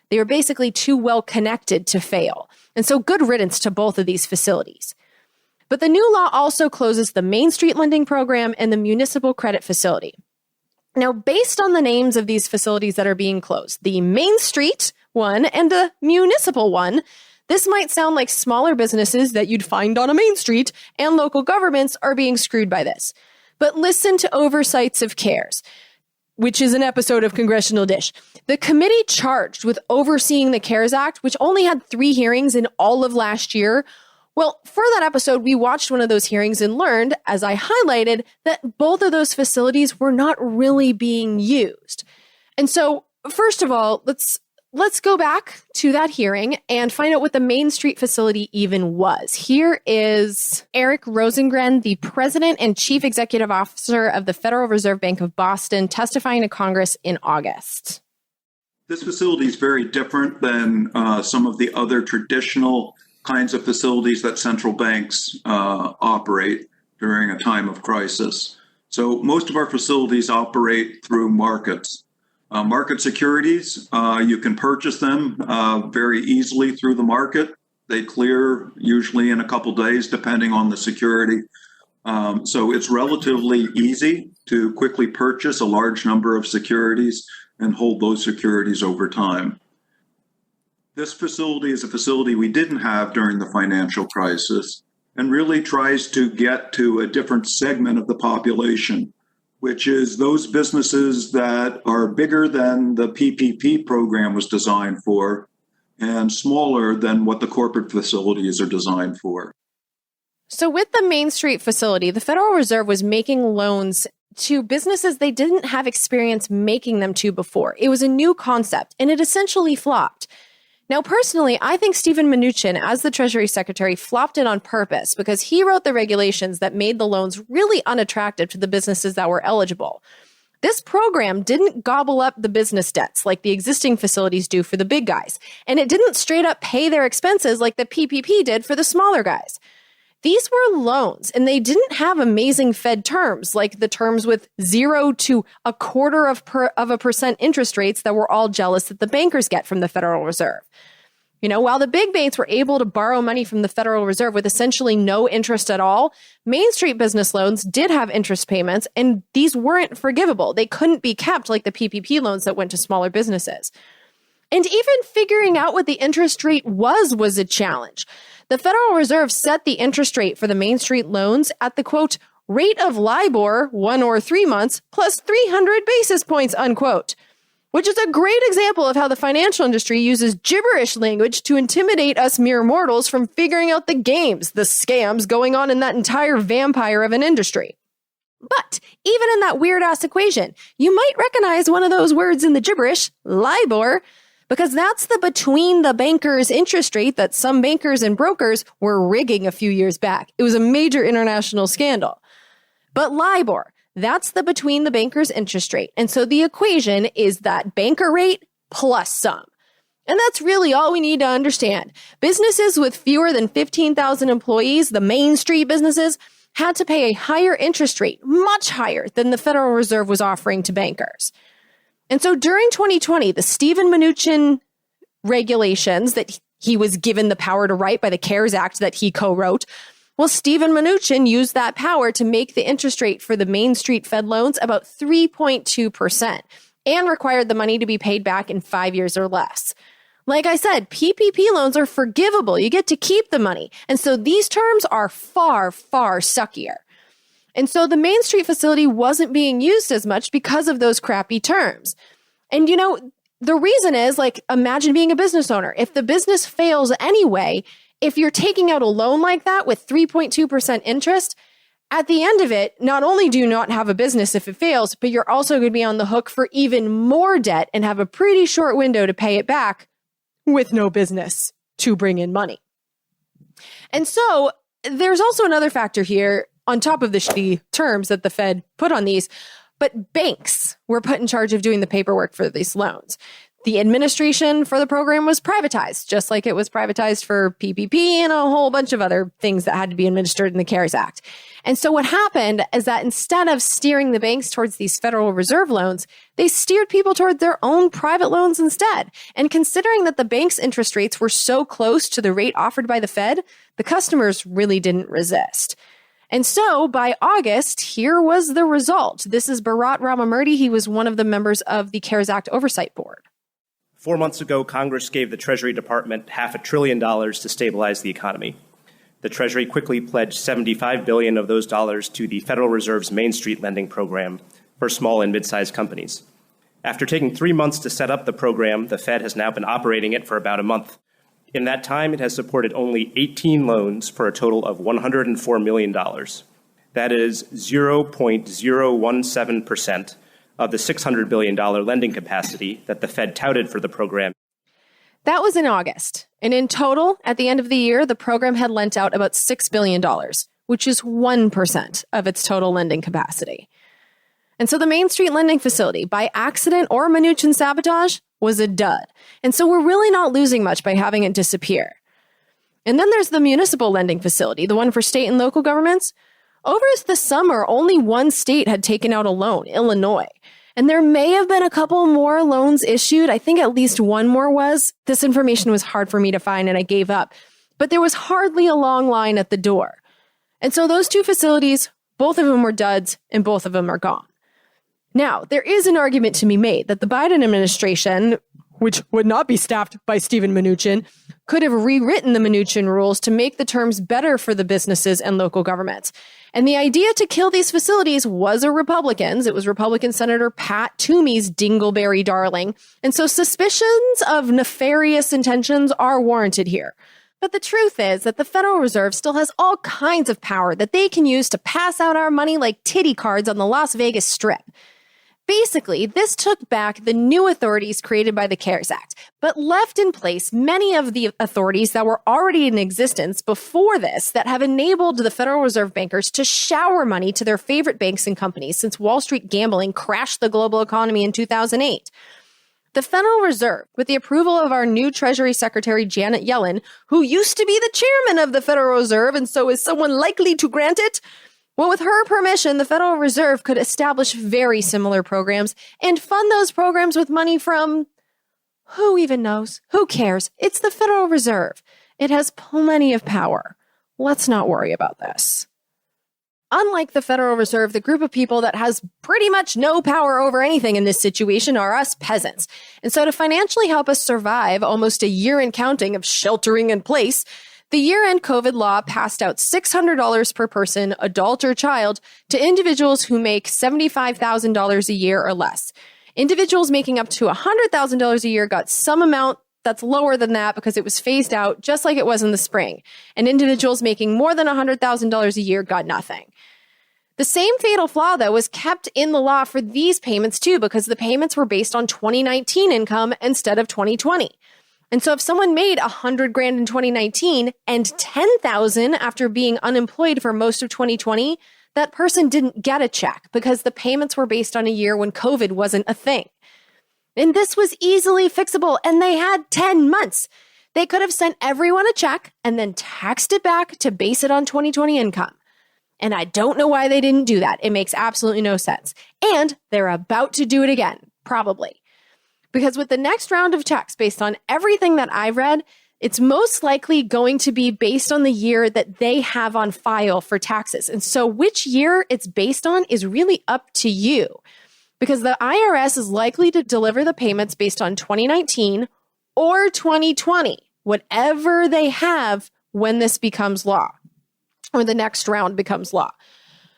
They were basically too well connected to fail. And so good riddance to both of these facilities. But the new law also closes the Main Street Lending Program and the Municipal Credit Facility. Now, based on the names of these facilities that are being closed, the Main Street one and the municipal one, this might sound like smaller businesses that you'd find on a main street, and local governments are being screwed by this. But listen to Oversights of CARES, which is an episode of Congressional Dish. The committee charged with overseeing the CARES Act, which only had 3 hearings in all of last year. Well, for that episode, we watched one of those hearings and learned, as I highlighted, that both of those facilities were not really being used. And so, first of all, let's go back to that hearing and find out what the Main Street facility even was. Here is Eric Rosengren, the president and chief executive officer of the Federal Reserve Bank of Boston, testifying to Congress in August. This facility is very different than some of the other traditional kinds of facilities that central banks operate during a time of crisis. So most of our facilities operate through markets. Market securities, you can purchase them very easily through the market. They clear usually in a couple days, depending on the security. So it's relatively easy to quickly purchase a large number of securities and hold those securities over time. This facility is a facility we didn't have during the financial crisis and really tries to get to a different segment of the population, which is those businesses that are bigger than the PPP program was designed for and smaller than what the corporate facilities are designed for. So with the Main Street facility, the Federal Reserve was making loans to businesses they didn't have experience making them to before. It was a new concept, and it essentially flopped. Now, personally, I think Steven Mnuchin, as the Treasury Secretary, flopped it on purpose because he wrote the regulations that made the loans really unattractive to the businesses that were eligible. This program didn't gobble up the business debts like the existing facilities do for the big guys, and it didn't straight up pay their expenses like the PPP did for the smaller guys. These were loans, and they didn't have amazing Fed terms, like the terms with 0 to 0.25% interest rates that we're all jealous that the bankers get from the Federal Reserve. You know, while the big banks were able to borrow money from the Federal Reserve with essentially no interest at all, Main Street business loans did have interest payments, and these weren't forgivable. They couldn't be kept like the PPP loans that went to smaller businesses. And even figuring out what the interest rate was a challenge. The Federal Reserve set the interest rate for the Main Street loans at the, quote, rate of LIBOR 1 or 3 months plus 300 basis points, unquote, which is a great example of how the financial industry uses gibberish language to intimidate us mere mortals from figuring out the games, the scams going on in that entire vampire of an industry. But even in that weird-ass equation, you might recognize one of those words in the gibberish, LIBOR, because that's the between the bankers interest rate that some bankers and brokers were rigging a few years back. It was a major international scandal. But LIBOR, that's the between the bankers interest rate. And so the equation is that banker rate plus some. And that's really all we need to understand. Businesses with fewer than 15,000 employees, the Main Street businesses, had to pay a higher interest rate, much higher than the Federal Reserve was offering to bankers. And so during 2020, the Steven Mnuchin regulations that he was given the power to write by the CARES Act that he co-wrote, well, Steven Mnuchin used that power to make the interest rate for the Main Street Fed loans about 3.2% and required the money to be paid back in 5 years or less. Like I said, PPP loans are forgivable. You get to keep the money. And so these terms are far, far suckier. And so the Main Street facility wasn't being used as much because of those crappy terms. And, you know, the reason is, like, imagine being a business owner. If the business fails anyway, if you're taking out a loan like that with 3.2% interest, at the end of it, not only do you not have a business if it fails, but you're also going to be on the hook for even more debt and have a pretty short window to pay it back with no business to bring in money. And so there's also another factor here on top of the shitty terms that the Fed put on these, but banks were put in charge of doing the paperwork for these loans. The administration for the program was privatized, just like it was privatized for PPP and a whole bunch of other things that had to be administered in the CARES Act. And so what happened is that instead of steering the banks towards these Federal Reserve loans, they steered people toward their own private loans instead. And considering that the bank's interest rates were so close to the rate offered by the Fed, the customers really didn't resist. And so by August, here was the result. This is Bharat Ramamurthy. He was one of the members of the CARES Act Oversight Board. 4 months ago, Congress gave the Treasury Department $500 billion to stabilize the economy. The Treasury quickly pledged $75 billion of those dollars to the Federal Reserve's Main Street lending program for small and mid-sized companies. After taking 3 months to set up the program, the Fed has now been operating it for about a month. In that time, it has supported only 18 loans for a total of $104 million. That is 0.017% of the $600 billion lending capacity that the Fed touted for the program. That was in August. And in total, at the end of the year, the program had lent out about $6 billion, which is 1% of its total lending capacity. And so the Main Street lending facility, by accident or Mnuchin sabotage, was a dud. And so we're really not losing much by having it disappear. And then there's the municipal lending facility, the one for state and local governments. Over the summer, only one state had taken out a loan, Illinois. And there may have been a couple more loans issued. I think at least one more was. This information was hard for me to find and I gave up. But there was hardly a long line at the door. And so those two facilities, both of them were duds and both of them are gone. Now, there is an argument to be made that the Biden administration, which would not be staffed by Steven Mnuchin, could have rewritten the Mnuchin rules to make the terms better for the businesses and local governments. And the idea to kill these facilities was a Republican's. It was Republican Senator Pat Toomey's dingleberry darling. And so suspicions of nefarious intentions are warranted here. But the truth is that the Federal Reserve still has all kinds of power that they can use to pass out our money like titty cards on the Las Vegas Strip. Basically, this took back the new authorities created by the CARES Act, but left in place many of the authorities that were already in existence before this that have enabled the Federal Reserve bankers to shower money to their favorite banks and companies since Wall Street gambling crashed the global economy in 2008. The Federal Reserve, with the approval of our new Treasury Secretary Janet Yellen, who used to be the chairman of the Federal Reserve and so is someone likely to grant it, well, with her permission, the Federal Reserve could establish very similar programs and fund those programs with money from who even knows? Who cares? It's the Federal Reserve. It has plenty of power. Let's not worry about this. Unlike the Federal Reserve, the group of people that has pretty much no power over anything in this situation are us peasants. And so to financially help us survive almost a year and counting of sheltering in place, the year-end COVID law passed out $600 per person, adult or child, to individuals who make $75,000 a year or less. Individuals making up to $100,000 a year got some amount that's lower than that because it was phased out just like it was in the spring. And individuals making more than $100,000 a year got nothing. The same fatal flaw, though, was kept in the law for these payments, too, because the payments were based on 2019 income instead of 2020. And so if someone made $100,000 in 2019 and $10,000 after being unemployed for most of 2020, that person didn't get a check because the payments were based on a year when COVID wasn't a thing. And this was easily fixable, and they had 10 months. They could have sent everyone a check and then taxed it back to base it on 2020 income. And I don't know why they didn't do that. It makes absolutely no sense. And they're about to do it again, probably. Because with the next round of checks, based on everything that I've read, it's most likely going to be based on the year that they have on file for taxes. And so which year it's based on is really up to you. Because the IRS is likely to deliver the payments based on 2019 or 2020, whatever they have when this becomes law, or the next round becomes law.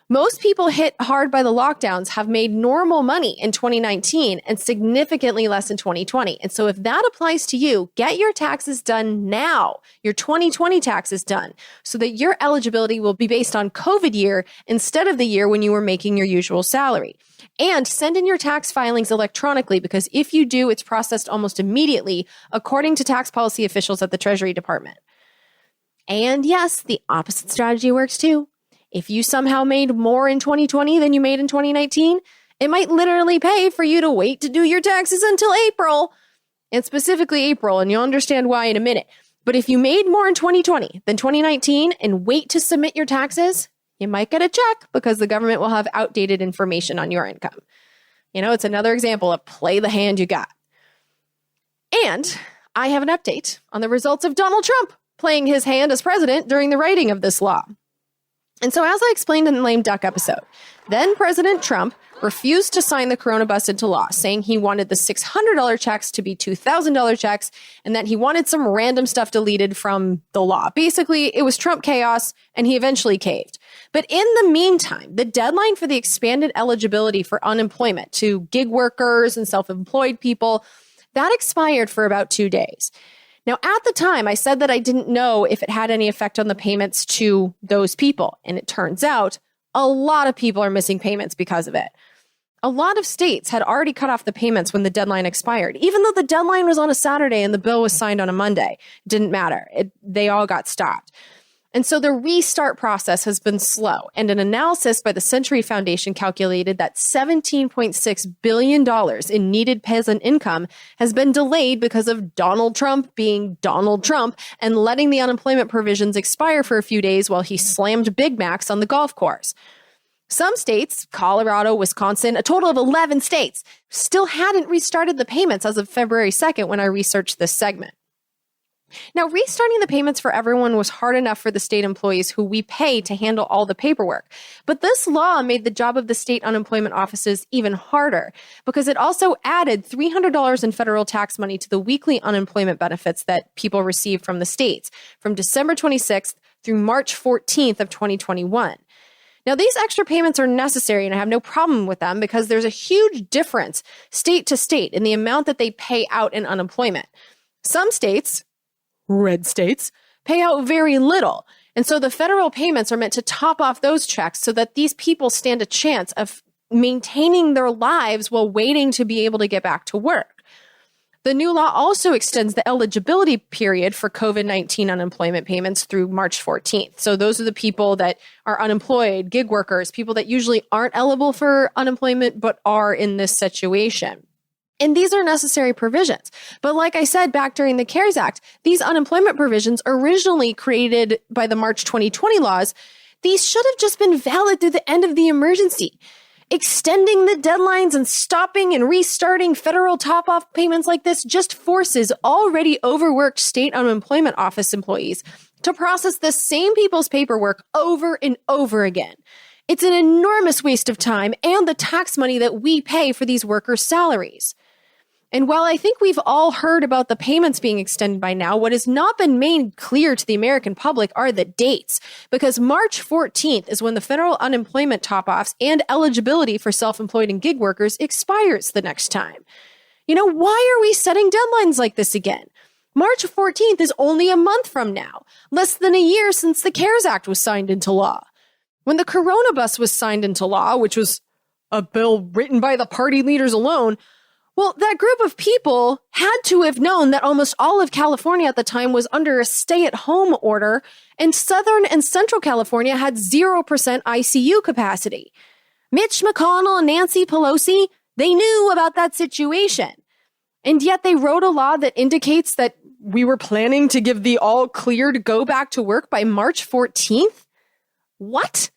Most people hit hard by the lockdowns have made normal money in 2019 and significantly less in 2020. And so if that applies to you, get your taxes done now, your 2020 taxes done, so that your eligibility will be based on COVID year instead of the year when you were making your usual salary. And send in your tax filings electronically, because if you do, it's processed almost immediately, according to tax policy officials at the Treasury Department. And yes, the opposite strategy works too. If you somehow made more in 2020 than you made in 2019, it might literally pay for you to wait to do your taxes until April, and specifically April, and you'll understand why in a minute. But if you made more in 2020 than 2019 and wait to submit your taxes, you might get a check because the government will have outdated information on your income. You know, it's another example of play the hand you got. And I have an update on the results of Donald Trump playing his hand as president during the writing of this law. And so as I explained in the lame duck episode, then President Trump refused to sign the Coronabus into law, saying he wanted the $600 checks to be $2,000 checks and that he wanted some random stuff deleted from the law. Basically, it was Trump chaos, and he eventually caved. But in the meantime, the deadline for the expanded eligibility for unemployment to gig workers and self-employed people, that expired for about 2 days. Now, at the time, I said that I didn't know if it had any effect on the payments to those people. And it turns out a lot of people are missing payments because of it. A lot of states had already cut off the payments when the deadline expired, even though the deadline was on a Saturday and the bill was signed on a Monday. It didn't matter. They all got stopped. And so the restart process has been slow. And an analysis by the Century Foundation calculated that $17.6 billion in needed peasant income has been delayed because of Donald Trump being Donald Trump and letting the unemployment provisions expire for a few days while he slammed Big Macs on the golf course. Some states, Colorado, Wisconsin, a total of 11 states, still hadn't restarted the payments as of February 2nd when I researched this segment. Now, restarting the payments for everyone was hard enough for the state employees who we pay to handle all the paperwork. But this law made the job of the state unemployment offices even harder because it also added $300 in federal tax money to the weekly unemployment benefits that people receive from the states from December 26th through March 14th of 2021. Now, these extra payments are necessary, and I have no problem with them because there's a huge difference state to state in the amount that they pay out in unemployment. Some states, red states, pay out very little. And so the federal payments are meant to top off those checks so that these people stand a chance of maintaining their lives while waiting to be able to get back to work. The new law also extends the eligibility period for COVID-19 unemployment payments through March 14th. So those are the people that are unemployed, gig workers, people that usually aren't eligible for unemployment but are in this situation. And these are necessary provisions. But like I said back during the CARES Act, these unemployment provisions originally created by the March 2020 laws, these should have just been valid through the end of the emergency. Extending the deadlines and stopping and restarting federal top-off payments like this just forces already overworked state unemployment office employees to process the same people's paperwork over and over again. It's an enormous waste of time and the tax money that we pay for these workers' salaries. And while I think we've all heard about the payments being extended by now, what has not been made clear to the American public are the dates, because March 14th is when the federal unemployment top-offs and eligibility for self-employed and gig workers expires the next time. You know, why are we setting deadlines like this again? March 14th is only a month from now, less than a year since the CARES Act was signed into law. When the Coronabus was signed into law, which was a bill written by the party leaders alone, well, that group of people had to have known that almost all of California at the time was under a stay-at-home order, and Southern and Central California had 0% ICU capacity. Mitch McConnell and Nancy Pelosi, they knew about that situation. And yet they wrote a law that indicates that we were planning to give the all clear to go back to work by March 14th? What?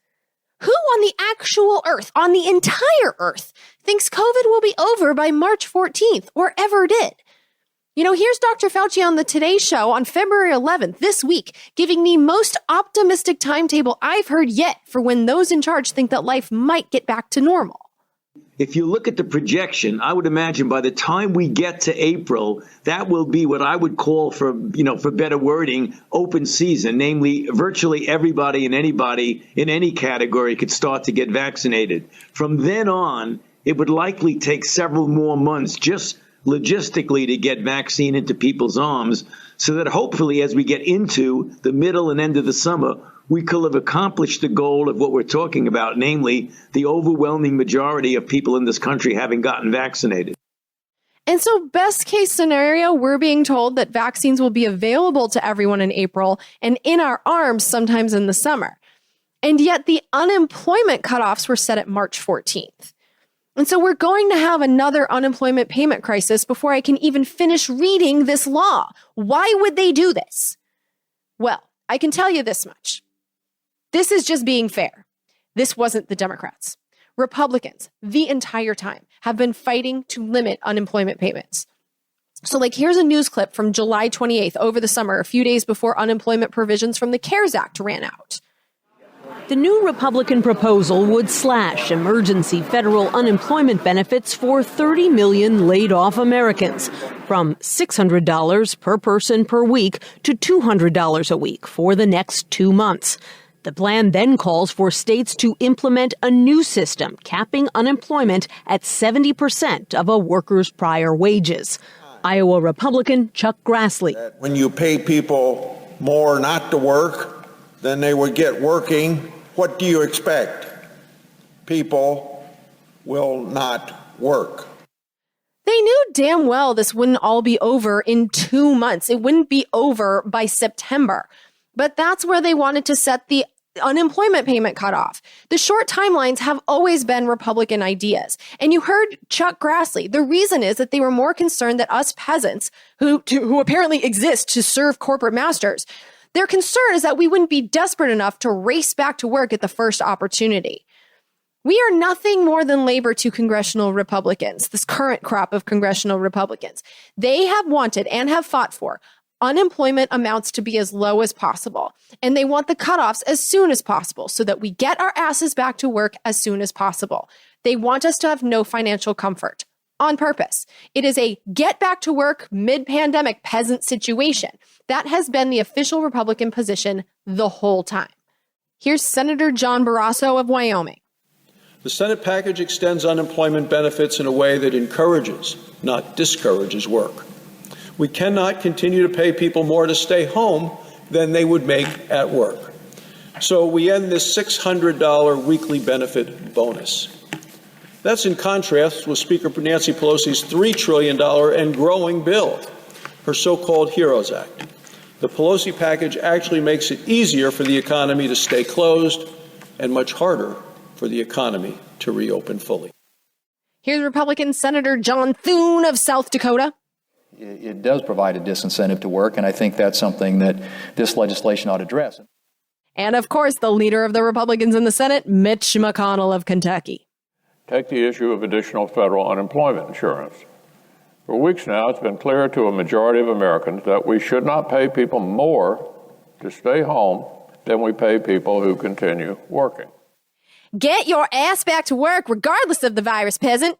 Who on the actual earth, on the entire earth, thinks COVID will be over by March 14th or ever did? You know, here's Dr. Fauci on the Today Show on February 11th this week, giving the most optimistic timetable I've heard yet for when those in charge think that life might get back to normal. If you look at the projection, I would imagine by the time we get to April, that will be what I would call, for better wording, open season. Namely, virtually everybody and anybody in any category could start to get vaccinated. From then on, it would likely take several more months just logistically to get vaccine into people's arms, so that hopefully as we get into the middle and end of the summer, we could have accomplished the goal of what we're talking about, namely the overwhelming majority of people in this country having gotten vaccinated. And so best case scenario, we're being told that vaccines will be available to everyone in April and in our arms sometimes in the summer. And yet the unemployment cutoffs were set at March 14th. And so we're going to have another unemployment payment crisis before I can even finish reading this law. Why would they do this? Well, I can tell you this much. This is just being fair. This wasn't the Democrats. Republicans, the entire time, have been fighting to limit unemployment payments. So here's a news clip from July 28th over the summer, a few days before unemployment provisions from the CARES Act ran out. The new Republican proposal would slash emergency federal unemployment benefits for 30 million laid-off Americans, from $600 per person per week to $200 a week for the next 2 months. The plan then calls for states to implement a new system capping unemployment at 70% of a worker's prior wages. Iowa Republican Chuck Grassley. When you pay people more not to work than they would get working, what do you expect? People will not work. They knew damn well this wouldn't all be over in 2 months. It wouldn't be over by September. But that's where they wanted to set the unemployment payment cutoff. The short timelines have always been Republican ideas. And you heard Chuck Grassley. The reason is that they were more concerned that us peasants, who apparently exist to serve corporate masters, their concern is that we wouldn't be desperate enough to race back to work at the first opportunity. We are nothing more than labor to congressional Republicans, this current crop of congressional Republicans. They have wanted and have fought for unemployment amounts to be as low as possible. And they want the cutoffs as soon as possible so that we get our asses back to work as soon as possible. They want us to have no financial comfort on purpose. It is a get back to work mid-pandemic peasant situation. That has been the official Republican position the whole time. Here's Senator John Barrasso of Wyoming. The Senate package extends unemployment benefits in a way that encourages, not discourages, work. We cannot continue to pay people more to stay home than they would make at work. So we end this $600 weekly benefit bonus. That's in contrast with Speaker Nancy Pelosi's $3 trillion and growing bill, her so-called HEROES Act. The Pelosi package actually makes it easier for the economy to stay closed and much harder for the economy to reopen fully. Here's Republican Senator John Thune of South Dakota. It does provide a disincentive to work, and I think that's something that this legislation ought to address. And of course, the leader of the Republicans in the Senate, Mitch McConnell of Kentucky. Take the issue of additional federal unemployment insurance. For weeks now, it's been clear to a majority of Americans that we should not pay people more to stay home than we pay people who continue working. Get your ass back to work regardless of the virus, peasant.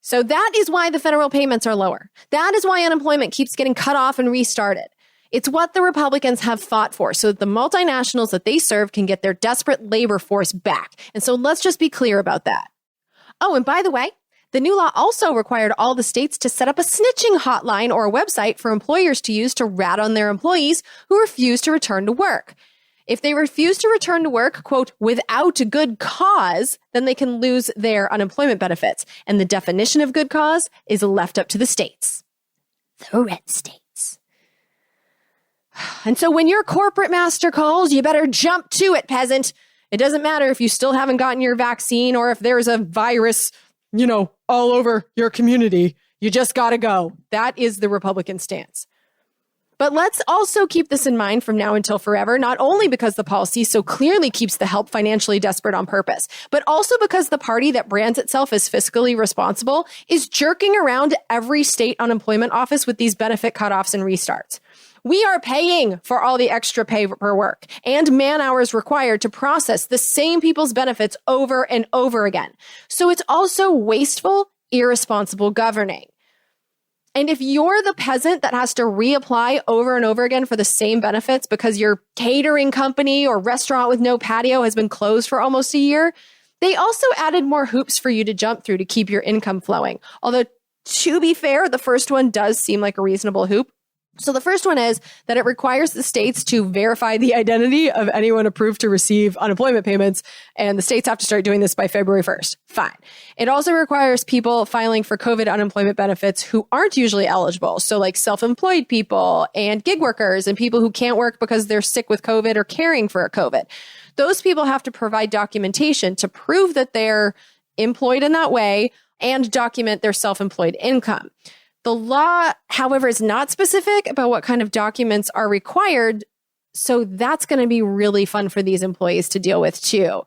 So that is why the federal payments are lower. That is why unemployment keeps getting cut off and restarted. It's what the Republicans have fought for so that the multinationals that they serve can get their desperate labor force back. And so let's just be clear about that. Oh, and by the way, the new law also required all the states to set up a snitching hotline or a website for employers to use to rat on their employees who refuse to return to work. If they refuse to return to work, quote, without a good cause, then they can lose their unemployment benefits. And the definition of good cause is left up to the states. The red states. And so when your corporate master calls, you better jump to it, peasant. It doesn't matter if you still haven't gotten your vaccine or if there's a virus, all over your community. You just gotta go. That is the Republican stance. But let's also keep this in mind from now until forever, not only because the policy so clearly keeps the help financially desperate on purpose, but also because the party that brands itself as fiscally responsible is jerking around every state unemployment office with these benefit cutoffs and restarts. We are paying for all the extra paperwork and man hours required to process the same people's benefits over and over again. So it's also wasteful, irresponsible governing. And if you're the peasant that has to reapply over and over again for the same benefits because your catering company or restaurant with no patio has been closed for almost a year, they also added more hoops for you to jump through to keep your income flowing. Although, to be fair, the first one does seem like a reasonable hoop. So the first one is that it requires the states to verify the identity of anyone approved to receive unemployment payments, and the states have to start doing this by February 1st. Fine. It also requires people filing for COVID unemployment benefits who aren't usually eligible, so like self-employed people and gig workers and people who can't work because they're sick with COVID or caring for a COVID. Those people have to provide documentation to prove that they're employed in that way and document their self-employed income. The law, however, is not specific about what kind of documents are required, so that's going to be really fun for these employees to deal with too.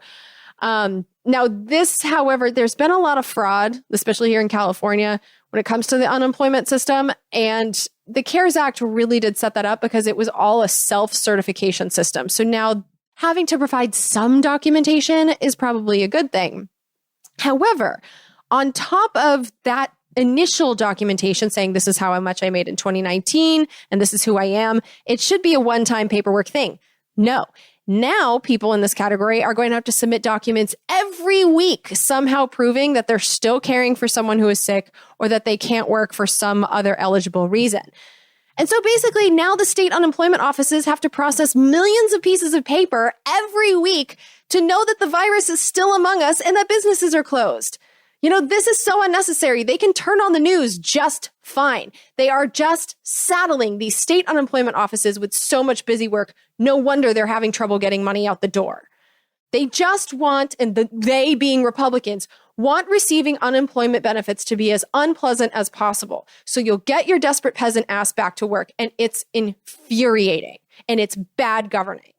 Now, this, however, there's been a lot of fraud, especially here in California, when it comes to the unemployment system, and the CARES Act really did set that up because it was all a self-certification system. So now having to provide some documentation is probably a good thing. However, on top of that initial documentation saying this is how much I made in 2019 and this is who I am, it should be a one-time paperwork thing. No. Now people in this category are going to have to submit documents every week, somehow proving that they're still caring for someone who is sick or that they can't work for some other eligible reason. And so basically now the state unemployment offices have to process millions of pieces of paper every week to know that the virus is still among us and that businesses are closed. This is so unnecessary. They can turn on the news just fine. They are just saddling these state unemployment offices with so much busy work. No wonder they're having trouble getting money out the door. They just want, and they being Republicans, want receiving unemployment benefits to be as unpleasant as possible. So you'll get your desperate peasant ass back to work, and it's infuriating, and it's bad governing.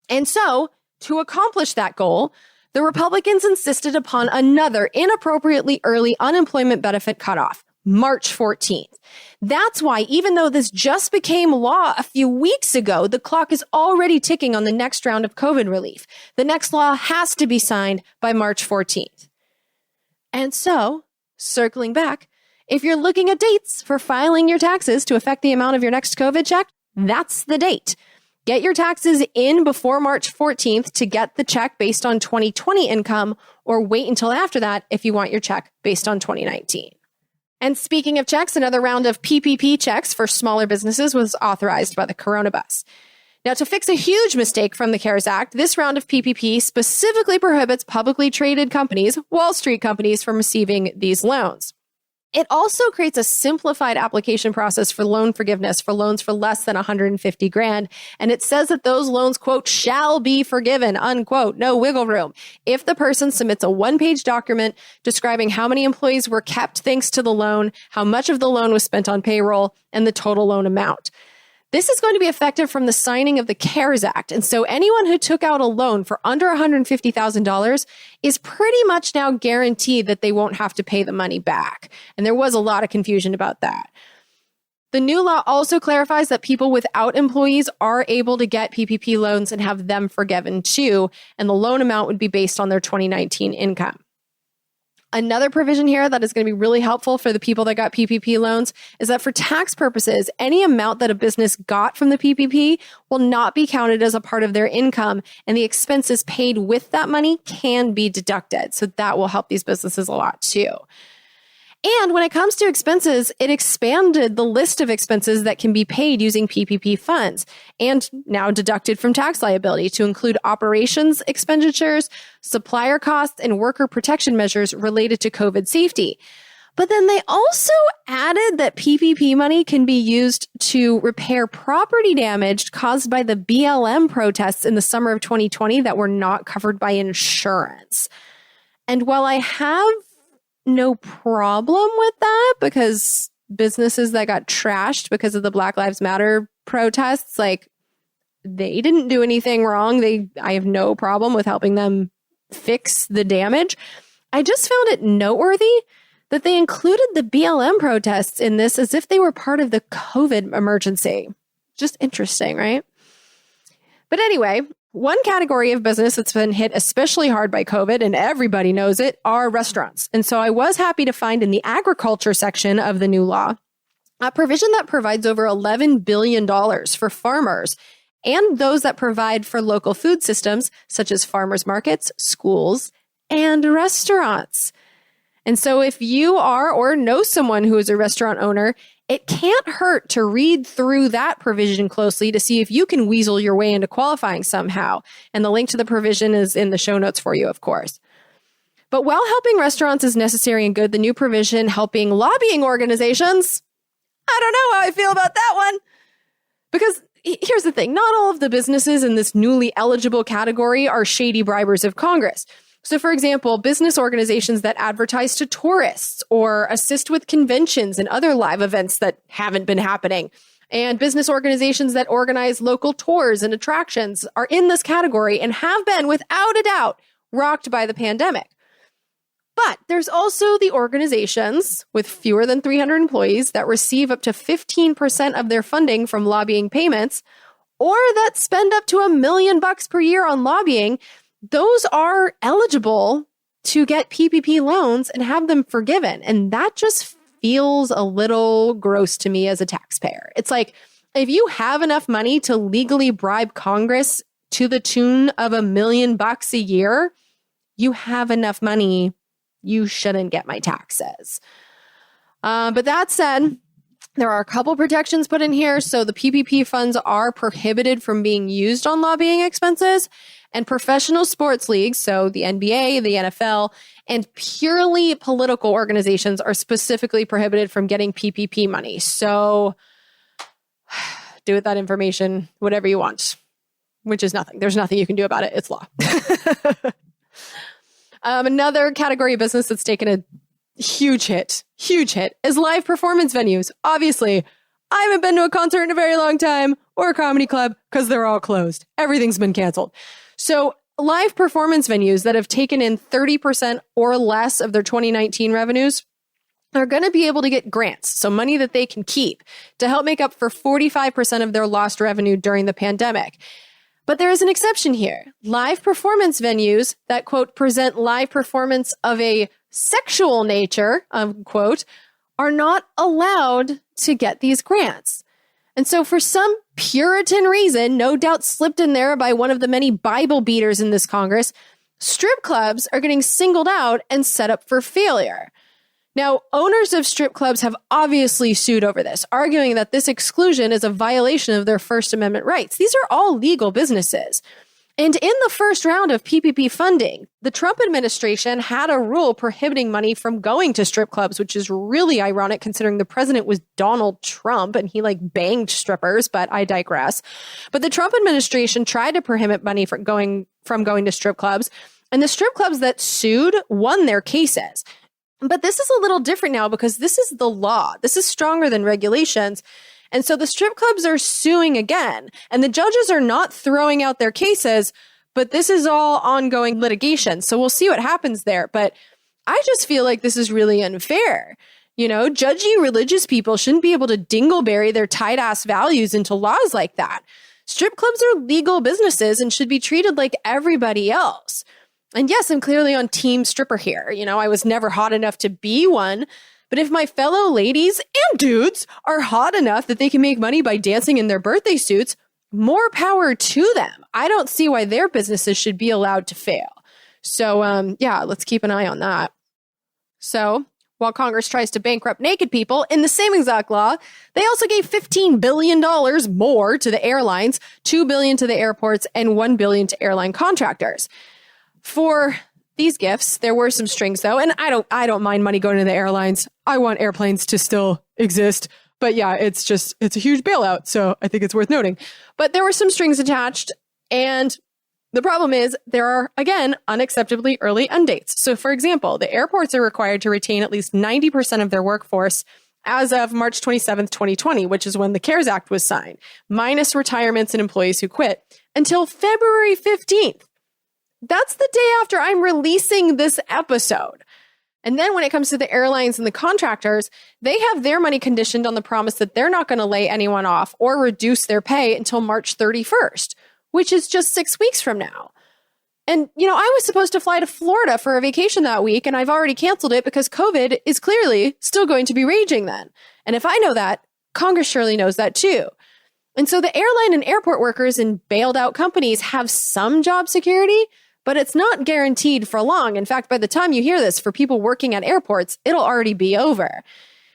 And so, to accomplish that goal, the Republicans insisted upon another inappropriately early unemployment benefit cutoff, March 14th. That's why, even though this just became law a few weeks ago, the clock is already ticking on the next round of COVID relief. The next law has to be signed by March 14th. And so, circling back, if you're looking at dates for filing your taxes to affect the amount of your next COVID check, that's the date. Get your taxes in before March 14th to get the check based on 2020 income, or wait until after that if you want your check based on 2019. And speaking of checks, another round of PPP checks for smaller businesses was authorized by the Coronabus. Now, to fix a huge mistake from the CARES Act, this round of PPP specifically prohibits publicly traded companies, Wall Street companies, from receiving these loans. It also creates a simplified application process for loan forgiveness for loans for less than $150,000. And it says that those loans, quote, shall be forgiven, unquote, no wiggle room, if the person submits a one-page document describing how many employees were kept thanks to the loan, how much of the loan was spent on payroll, and the total loan amount. This is going to be effective from the signing of the CARES Act. And so anyone who took out a loan for under $150,000 is pretty much now guaranteed that they won't have to pay the money back. And there was a lot of confusion about that. The new law also clarifies that people without employees are able to get PPP loans and have them forgiven too. And the loan amount would be based on their 2019 income. Another provision here that is going to be really helpful for the people that got PPP loans is that for tax purposes, any amount that a business got from the PPP will not be counted as a part of their income, and the expenses paid with that money can be deducted. So that will help these businesses a lot too. And when it comes to expenses, it expanded the list of expenses that can be paid using PPP funds and now deducted from tax liability to include operations expenditures, supplier costs, and worker protection measures related to COVID safety. But then they also added that PPP money can be used to repair property damage caused by the BLM protests in the summer of 2020 that were not covered by insurance. And while I have no problem with that, because businesses that got trashed because of the Black Lives Matter protests, like, they didn't do anything wrong. I have no problem with helping them fix the damage. I just found it noteworthy that they included the BLM protests in this as if they were part of the COVID emergency. Just interesting, right? But anyway, one category of business that's been hit especially hard by COVID, and everybody knows it, are restaurants. And so I was happy to find in the agriculture section of the new law a provision that provides over $11 billion for farmers and those that provide for local food systems, such as farmers markets, schools, and restaurants. And so if you are or know someone who is a restaurant owner, it can't hurt to read through that provision closely to see if you can weasel your way into qualifying somehow. And the link to the provision is in the show notes for you, of course. But while helping restaurants is necessary and good, the new provision helping lobbying organizations, I don't know how I feel about that one. Because here's the thing, not all of the businesses in this newly eligible category are shady bribers of Congress. So, for example, business organizations that advertise to tourists or assist with conventions and other live events that haven't been happening, and business organizations that organize local tours and attractions are in this category and have been, without a doubt, rocked by the pandemic. But there's also the organizations with fewer than 300 employees that receive up to 15% of their funding from lobbying payments, or that spend up to $1 million per year on lobbying. Those are eligible to get PPP loans and have them forgiven. And that just feels a little gross to me as a taxpayer. It's like, if you have enough money to legally bribe Congress to the tune of $1 million a year, you have enough money. You shouldn't get my taxes. But that said, there are a couple protections put in here. So the PPP funds are prohibited from being used on lobbying expenses. And professional sports leagues, so the NBA, the NFL, and purely political organizations are specifically prohibited from getting PPP money. So do with that information whatever you want, which is nothing. There's nothing you can do about it. It's law. Another category of business that's taken a huge hit is live performance venues. Obviously, I haven't been to a concert in a very long time or a comedy club because they're all closed. Everything's been canceled. So live performance venues that have taken in 30% or less of their 2019 revenues are going to be able to get grants, so money that they can keep, to help make up for 45% of their lost revenue during the pandemic. But there is an exception here. Live performance venues that, quote, present live performance of a sexual nature, unquote, are not allowed to get these grants. And so for some Puritan reason, no doubt slipped in there by one of the many Bible beaters in this Congress, strip clubs are getting singled out and set up for failure. Now, owners of strip clubs have obviously sued over this, arguing that this exclusion is a violation of their First Amendment rights. These are all legal businesses. And in the first round of PPP funding, the Trump administration had a rule prohibiting money from going to strip clubs, which is really ironic considering the president was Donald Trump and he banged strippers, but I digress. But the Trump administration tried to prohibit money from going to strip clubs, and the strip clubs that sued won their cases. But this is a little different now because this is the law. This is stronger than regulations. And so the strip clubs are suing again, and the judges are not throwing out their cases, but this is all ongoing litigation. So we'll see what happens there. But I just feel like this is really unfair. You know, judgy religious people shouldn't be able to dingleberry their tight-ass values into laws like that. Strip clubs are legal businesses and should be treated like everybody else. And yes, I'm clearly on team stripper here. You know, I was never hot enough to be one. But if my fellow ladies and dudes are hot enough that they can make money by dancing in their birthday suits, more power to them. I don't see why their businesses should be allowed to fail. So, yeah, let's keep an eye on that. So, while Congress tries to bankrupt naked people, in the same exact law, they also gave $15 billion more to the airlines, $2 billion to the airports, and $1 billion to airline contractors. For these gifts, there were some strings though, and I don't mind money going to the airlines. I want airplanes to still exist. But yeah, it's a huge bailout, so I think it's worth noting. But there were some strings attached, and the problem is there are, again, unacceptably early end dates. So for example, the airports are required to retain at least 90% of their workforce as of March 27th, 2020, which is when the CARES Act was signed, minus retirements and employees who quit, until February 15th. That's the day after I'm releasing this episode. And then when it comes to the airlines and the contractors, they have their money conditioned on the promise that they're not going to lay anyone off or reduce their pay until March 31st, which is just 6 weeks from now. And, you know, I was supposed to fly to Florida for a vacation that week, and I've already canceled it because COVID is clearly still going to be raging then. And if I know that, Congress surely knows that too. And so the airline and airport workers in bailed out companies have some job security, but it's not guaranteed for long. In fact, by the time you hear this, for people working at airports, it'll already be over.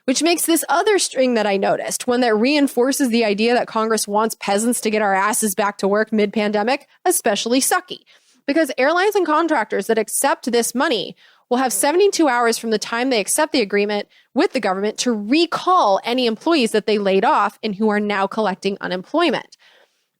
Which makes this other string that I noticed, one that reinforces the idea that Congress wants peasants to get our asses back to work mid-pandemic, especially sucky. Because airlines and contractors that accept this money will have 72 hours from the time they accept the agreement with the government to recall any employees that they laid off and who are now collecting unemployment.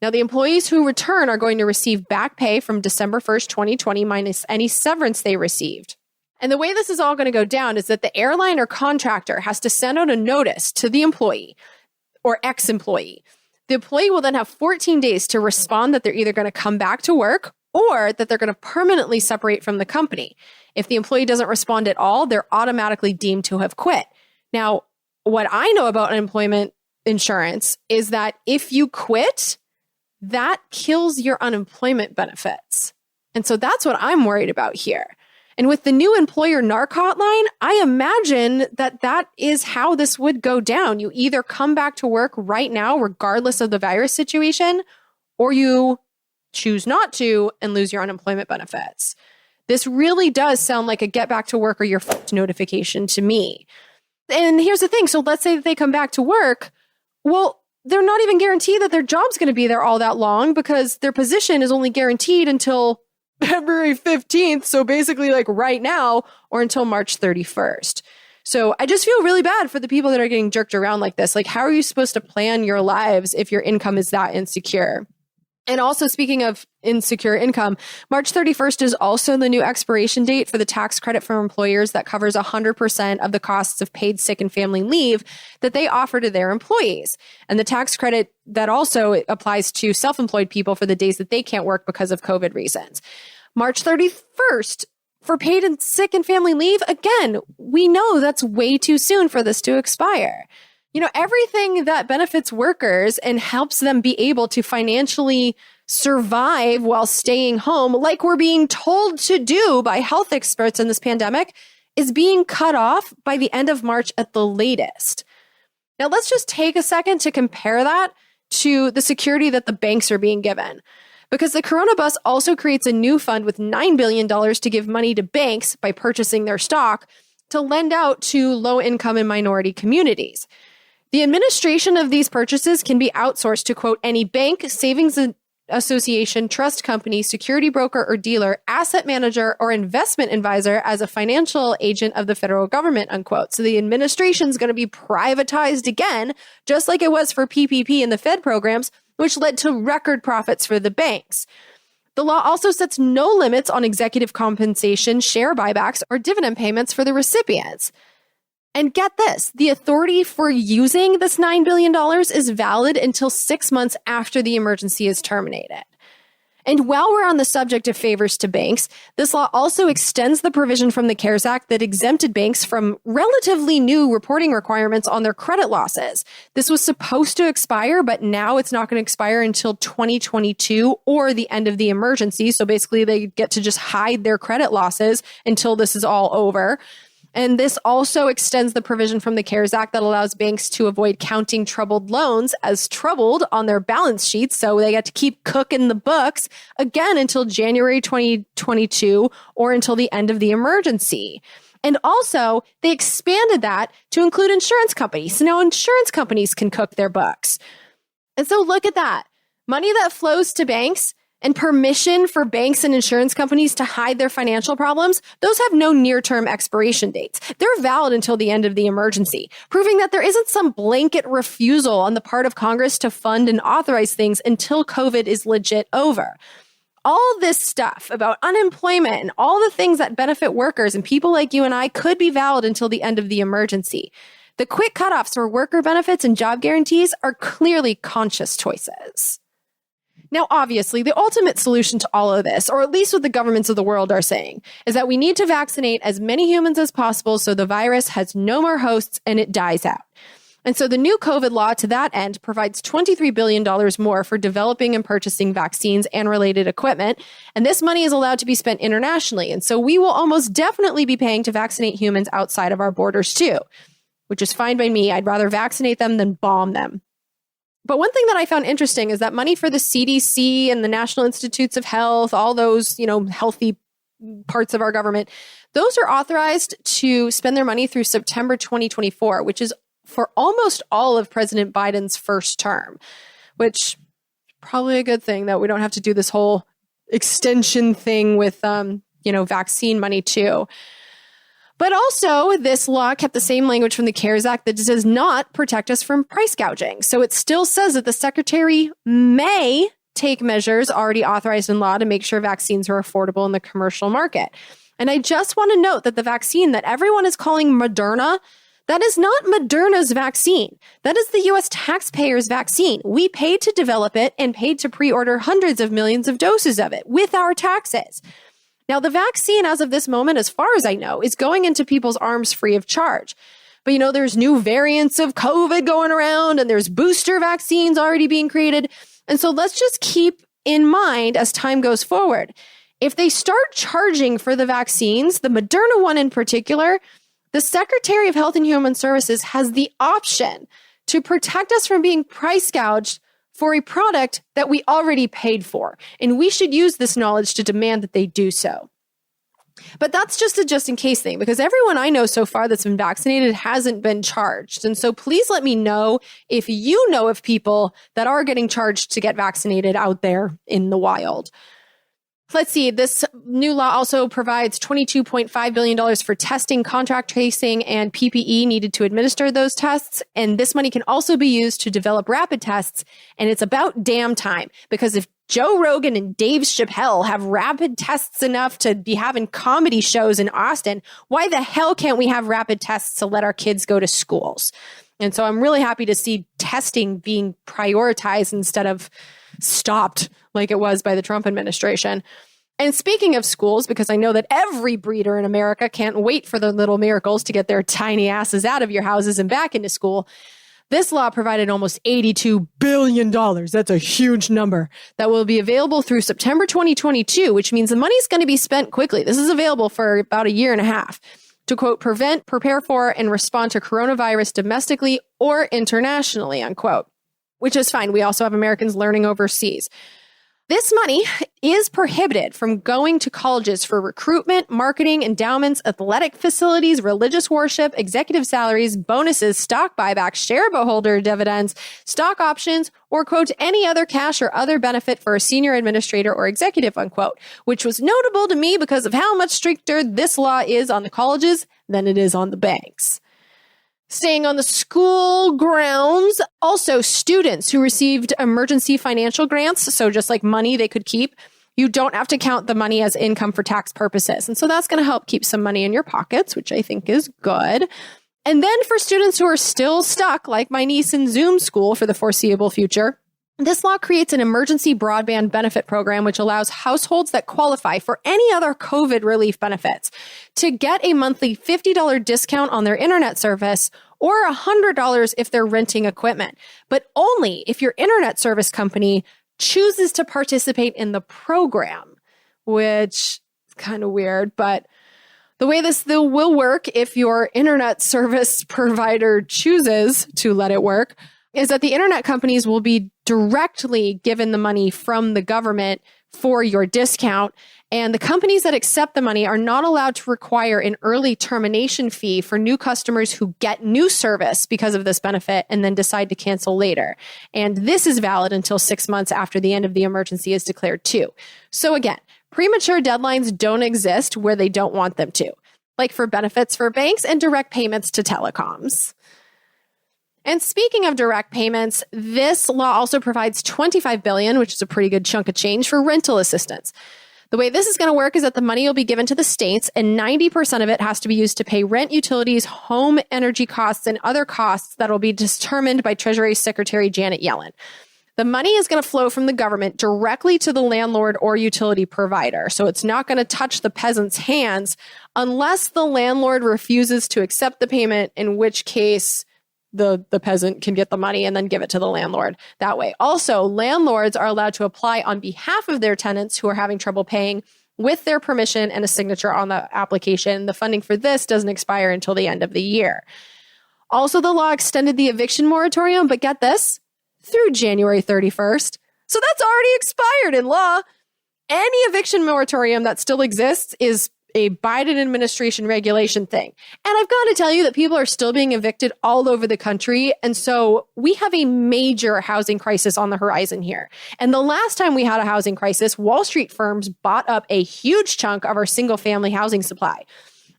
Now, the employees who return are going to receive back pay from December 1st, 2020, minus any severance they received. And the way this is all going to go down is that the airline or contractor has to send out a notice to the employee or ex-employee. The employee will then have 14 days to respond that they're either going to come back to work or that they're going to permanently separate from the company. If the employee doesn't respond at all, they're automatically deemed to have quit. Now, what I know about unemployment insurance is that if you quit, that kills your unemployment benefits. And so that's what I'm worried about here. And with the new employer narc hotline, I imagine that is how this would go down. You either come back to work right now, regardless of the virus situation, or you choose not to and lose your unemployment benefits. This really does sound like a get back to work or you're fucked notification to me. And here's the thing. So let's say that they come back to work. Well, they're not even guaranteed that their job's going to be there all that long because their position is only guaranteed until February 15th. So basically like right now or until March 31st. So I just feel really bad for the people that are getting jerked around like this. Like, how are you supposed to plan your lives if your income is that insecure? And also, speaking of insecure income, March 31st is also the new expiration date for the tax credit for employers that covers 100% of the costs of paid sick and family leave that they offer to their employees. And the tax credit that also applies to self-employed people for the days that they can't work because of COVID reasons. March 31st for paid and sick and family leave. Again, we know that's way too soon for this to expire. Everything that benefits workers and helps them be able to financially survive while staying home, like we're being told to do by health experts in this pandemic, is being cut off by the end of March at the latest. Now, let's just take a second to compare that to the security that the banks are being given. Because the Coronabus also creates a new fund with $9 billion to give money to banks by purchasing their stock to lend out to low-income and minority communities. The administration of these purchases can be outsourced to, quote, any bank, savings association, trust company, security broker or dealer, asset manager, or investment advisor as a financial agent of the federal government, unquote. So the administration is going to be privatized again, just like it was for PPP and the Fed programs, which led to record profits for the banks. The law also sets no limits on executive compensation, share buybacks, or dividend payments for the recipients. And get this, the authority for using this $9 billion is valid until 6 months after the emergency is terminated. And while we're on the subject of favors to banks, this law also extends the provision from the CARES Act that exempted banks from relatively new reporting requirements on their credit losses. This was supposed to expire, but now it's not going to expire until 2022 or the end of the emergency. So basically, they get to just hide their credit losses until this is all over. And this also extends the provision from the CARES Act that allows banks to avoid counting troubled loans as troubled on their balance sheets. So they get to keep cooking the books again until January 2022 or until the end of the emergency. And also, they expanded that to include insurance companies. So now insurance companies can cook their books. And so look at that. Money that flows to banks and permission for banks and insurance companies to hide their financial problems, those have no near-term expiration dates. They're valid until the end of the emergency, proving that there isn't some blanket refusal on the part of Congress to fund and authorize things until COVID is legit over. All this stuff about unemployment and all the things that benefit workers and people like you and I could be valid until the end of the emergency. The quick cutoffs for worker benefits and job guarantees are clearly conscious choices. Now, obviously, the ultimate solution to all of this, or at least what the governments of the world are saying, is that we need to vaccinate as many humans as possible so the virus has no more hosts and it dies out. And so the new COVID law to that end provides $23 billion more for developing and purchasing vaccines and related equipment. And this money is allowed to be spent internationally. And so we will almost definitely be paying to vaccinate humans outside of our borders too, which is fine by me. I'd rather vaccinate them than bomb them. But one thing that I found interesting is that money for the CDC and the National Institutes of Health, all those, healthy parts of our government, those are authorized to spend their money through September 2024, which is for almost all of President Biden's first term, which probably a good thing that we don't have to do this whole extension thing with, vaccine money too. But also, this law kept the same language from the CARES Act that does not protect us from price gouging. So it still says that the secretary may take measures already authorized in law to make sure vaccines are affordable in the commercial market. And I just want to note that the vaccine that everyone is calling Moderna, that is not Moderna's vaccine. That is the U.S. taxpayers' vaccine. We paid to develop it and paid to pre-order hundreds of millions of doses of it with our taxes. Now, the vaccine, as of this moment, as far as I know, is going into people's arms free of charge. But, there's new variants of COVID going around and there's booster vaccines already being created. And so let's just keep in mind as time goes forward, if they start charging for the vaccines, the Moderna one in particular, the Secretary of Health and Human Services has the option to protect us from being price gouged for a product that we already paid for. And we should use this knowledge to demand that they do so. But that's just a just-in-case thing, because everyone I know so far that's been vaccinated hasn't been charged. And so please let me know if you know of people that are getting charged to get vaccinated out there in the wild. Let's see, this new law also provides $22.5 billion for testing, contract tracing, and PPE needed to administer those tests. And this money can also be used to develop rapid tests. And it's about damn time, because if Joe Rogan and Dave Chappelle have rapid tests enough to be having comedy shows in Austin, why the hell can't we have rapid tests to let our kids go to schools? And so I'm really happy to see testing being prioritized instead of stopped like it was by the Trump administration. And speaking of schools, because I know that every breeder in America can't wait for the little miracles to get their tiny asses out of your houses and back into school, this law provided almost $82 billion. That's a huge number that will be available through September 2022, which means the money's going to be spent quickly. This is available for about a year and a half to, quote, prevent, prepare for, and respond to coronavirus domestically or internationally, unquote, which is fine. We also have Americans learning overseas. This money is prohibited from going to colleges for recruitment, marketing, endowments, athletic facilities, religious worship, executive salaries, bonuses, stock buybacks, shareholder dividends, stock options, or, quote, any other cash or other benefit for a senior administrator or executive, unquote, which was notable to me because of how much stricter this law is on the colleges than it is on the banks. Staying on the school grounds, also students who received emergency financial grants, so just like money they could keep, you don't have to count the money as income for tax purposes. And so that's going to help keep some money in your pockets, which I think is good. And then for students who are still stuck, like my niece in Zoom school for the foreseeable future, this law creates an emergency broadband benefit program, which allows households that qualify for any other COVID relief benefits to get a monthly $50 discount on their internet service or $100 if they're renting equipment, but only if your internet service company chooses to participate in the program, which is kind of weird, but the way this will work if your internet service provider chooses to let it work is that the internet companies will be directly given the money from the government for your discount. And the companies that accept the money are not allowed to require an early termination fee for new customers who get new service because of this benefit and then decide to cancel later. And this is valid until 6 months after the end of the emergency is declared too. So again, premature deadlines don't exist where they don't want them to, like for benefits for banks and direct payments to telecoms. And speaking of direct payments, this law also provides $25 billion, which is a pretty good chunk of change, for rental assistance. The way this is going to work is that the money will be given to the states, and 90% of it has to be used to pay rent, utilities, home energy costs, and other costs that will be determined by Treasury Secretary Janet Yellen. The money is going to flow from the government directly to the landlord or utility provider, so it's not going to touch the peasant's hands unless the landlord refuses to accept the payment, in which case the peasant can get the money and then give it to the landlord that way. Also, landlords are allowed to apply on behalf of their tenants who are having trouble paying with their permission and a signature on the application. The funding for this doesn't expire until the end of the year. Also, the law extended the eviction moratorium, but get this, through January 31st. So that's already expired in law. Any eviction moratorium that still exists is a Biden administration regulation thing. And I've got to tell you that people are still being evicted all over the country. And so we have a major housing crisis on the horizon here. And the last time we had a housing crisis, Wall Street firms bought up a huge chunk of our single family housing supply.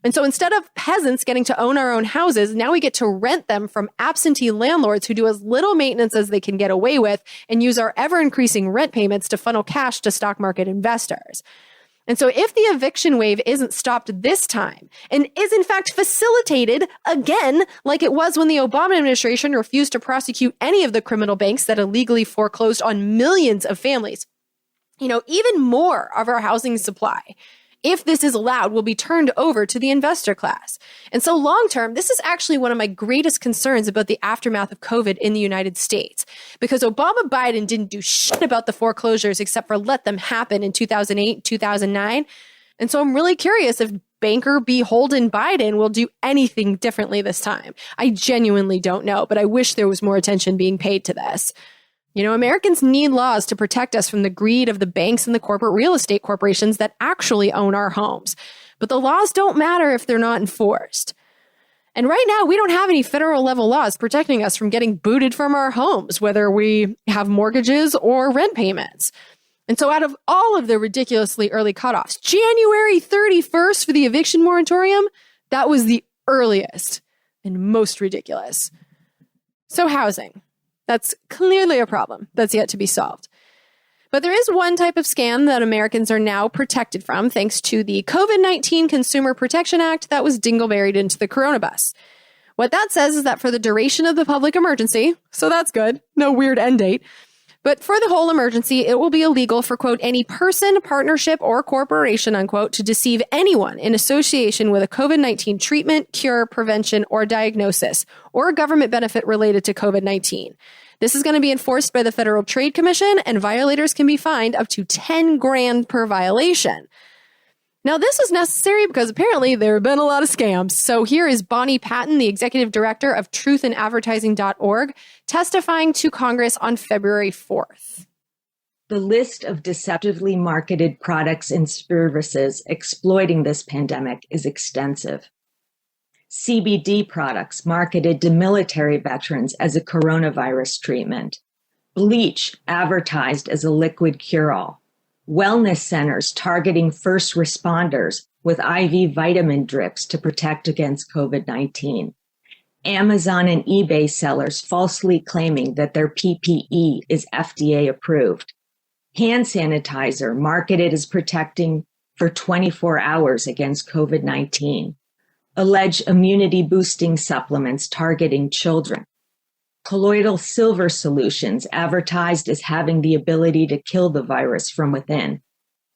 And so instead of peasants getting to own our own houses, now we get to rent them from absentee landlords who do as little maintenance as they can get away with and use our ever increasing rent payments to funnel cash to stock market investors. And so if the eviction wave isn't stopped this time and is in fact facilitated again, like it was when the Obama administration refused to prosecute any of the criminal banks that illegally foreclosed on millions of families, even more of our housing supply, if this is allowed, will be turned over to the investor class. And so long term, this is actually one of my greatest concerns about the aftermath of COVID in the United States, because Biden didn't do shit about the foreclosures except for let them happen in 2008, 2009. And so I'm really curious if banker beholden Biden will do anything differently this time. I genuinely don't know, but I wish there was more attention being paid to this. Americans need laws to protect us from the greed of the banks and the corporate real estate corporations that actually own our homes. But the laws don't matter if they're not enforced. And right now, we don't have any federal level laws protecting us from getting booted from our homes, whether we have mortgages or rent payments. And so out of all of the ridiculously early cutoffs, January 31st for the eviction moratorium, that was the earliest and most ridiculous. So housing. That's clearly a problem that's yet to be solved. But there is one type of scam that Americans are now protected from thanks to the COVID-19 Consumer Protection Act that was dingleberried into the Coronabus. What that says is that for the duration of the public emergency, so that's good, no weird end date, But for the whole emergency, it will be illegal for, quote, any person, partnership, or corporation, unquote, to deceive anyone in association with a COVID-19 treatment, cure, prevention, or diagnosis, or a government benefit related to COVID-19. This is going to be enforced by the Federal Trade Commission, and violators can be fined up to 10 grand per violation. Now, this is necessary because apparently there have been a lot of scams. So here is Bonnie Patton, the executive director of truthandadvertising.org, testifying to Congress on February 4th. The list of deceptively marketed products and services exploiting this pandemic is extensive. CBD products marketed to military veterans as a coronavirus treatment. Bleach advertised as a liquid cure-all. Wellness centers targeting first responders with IV vitamin drips to protect against COVID-19. Amazon and eBay sellers falsely claiming that their PPE is FDA approved. Hand sanitizer marketed as protecting for 24 hours against COVID-19. Alleged immunity boosting supplements targeting children. Colloidal silver solutions advertised as having the ability to kill the virus from within.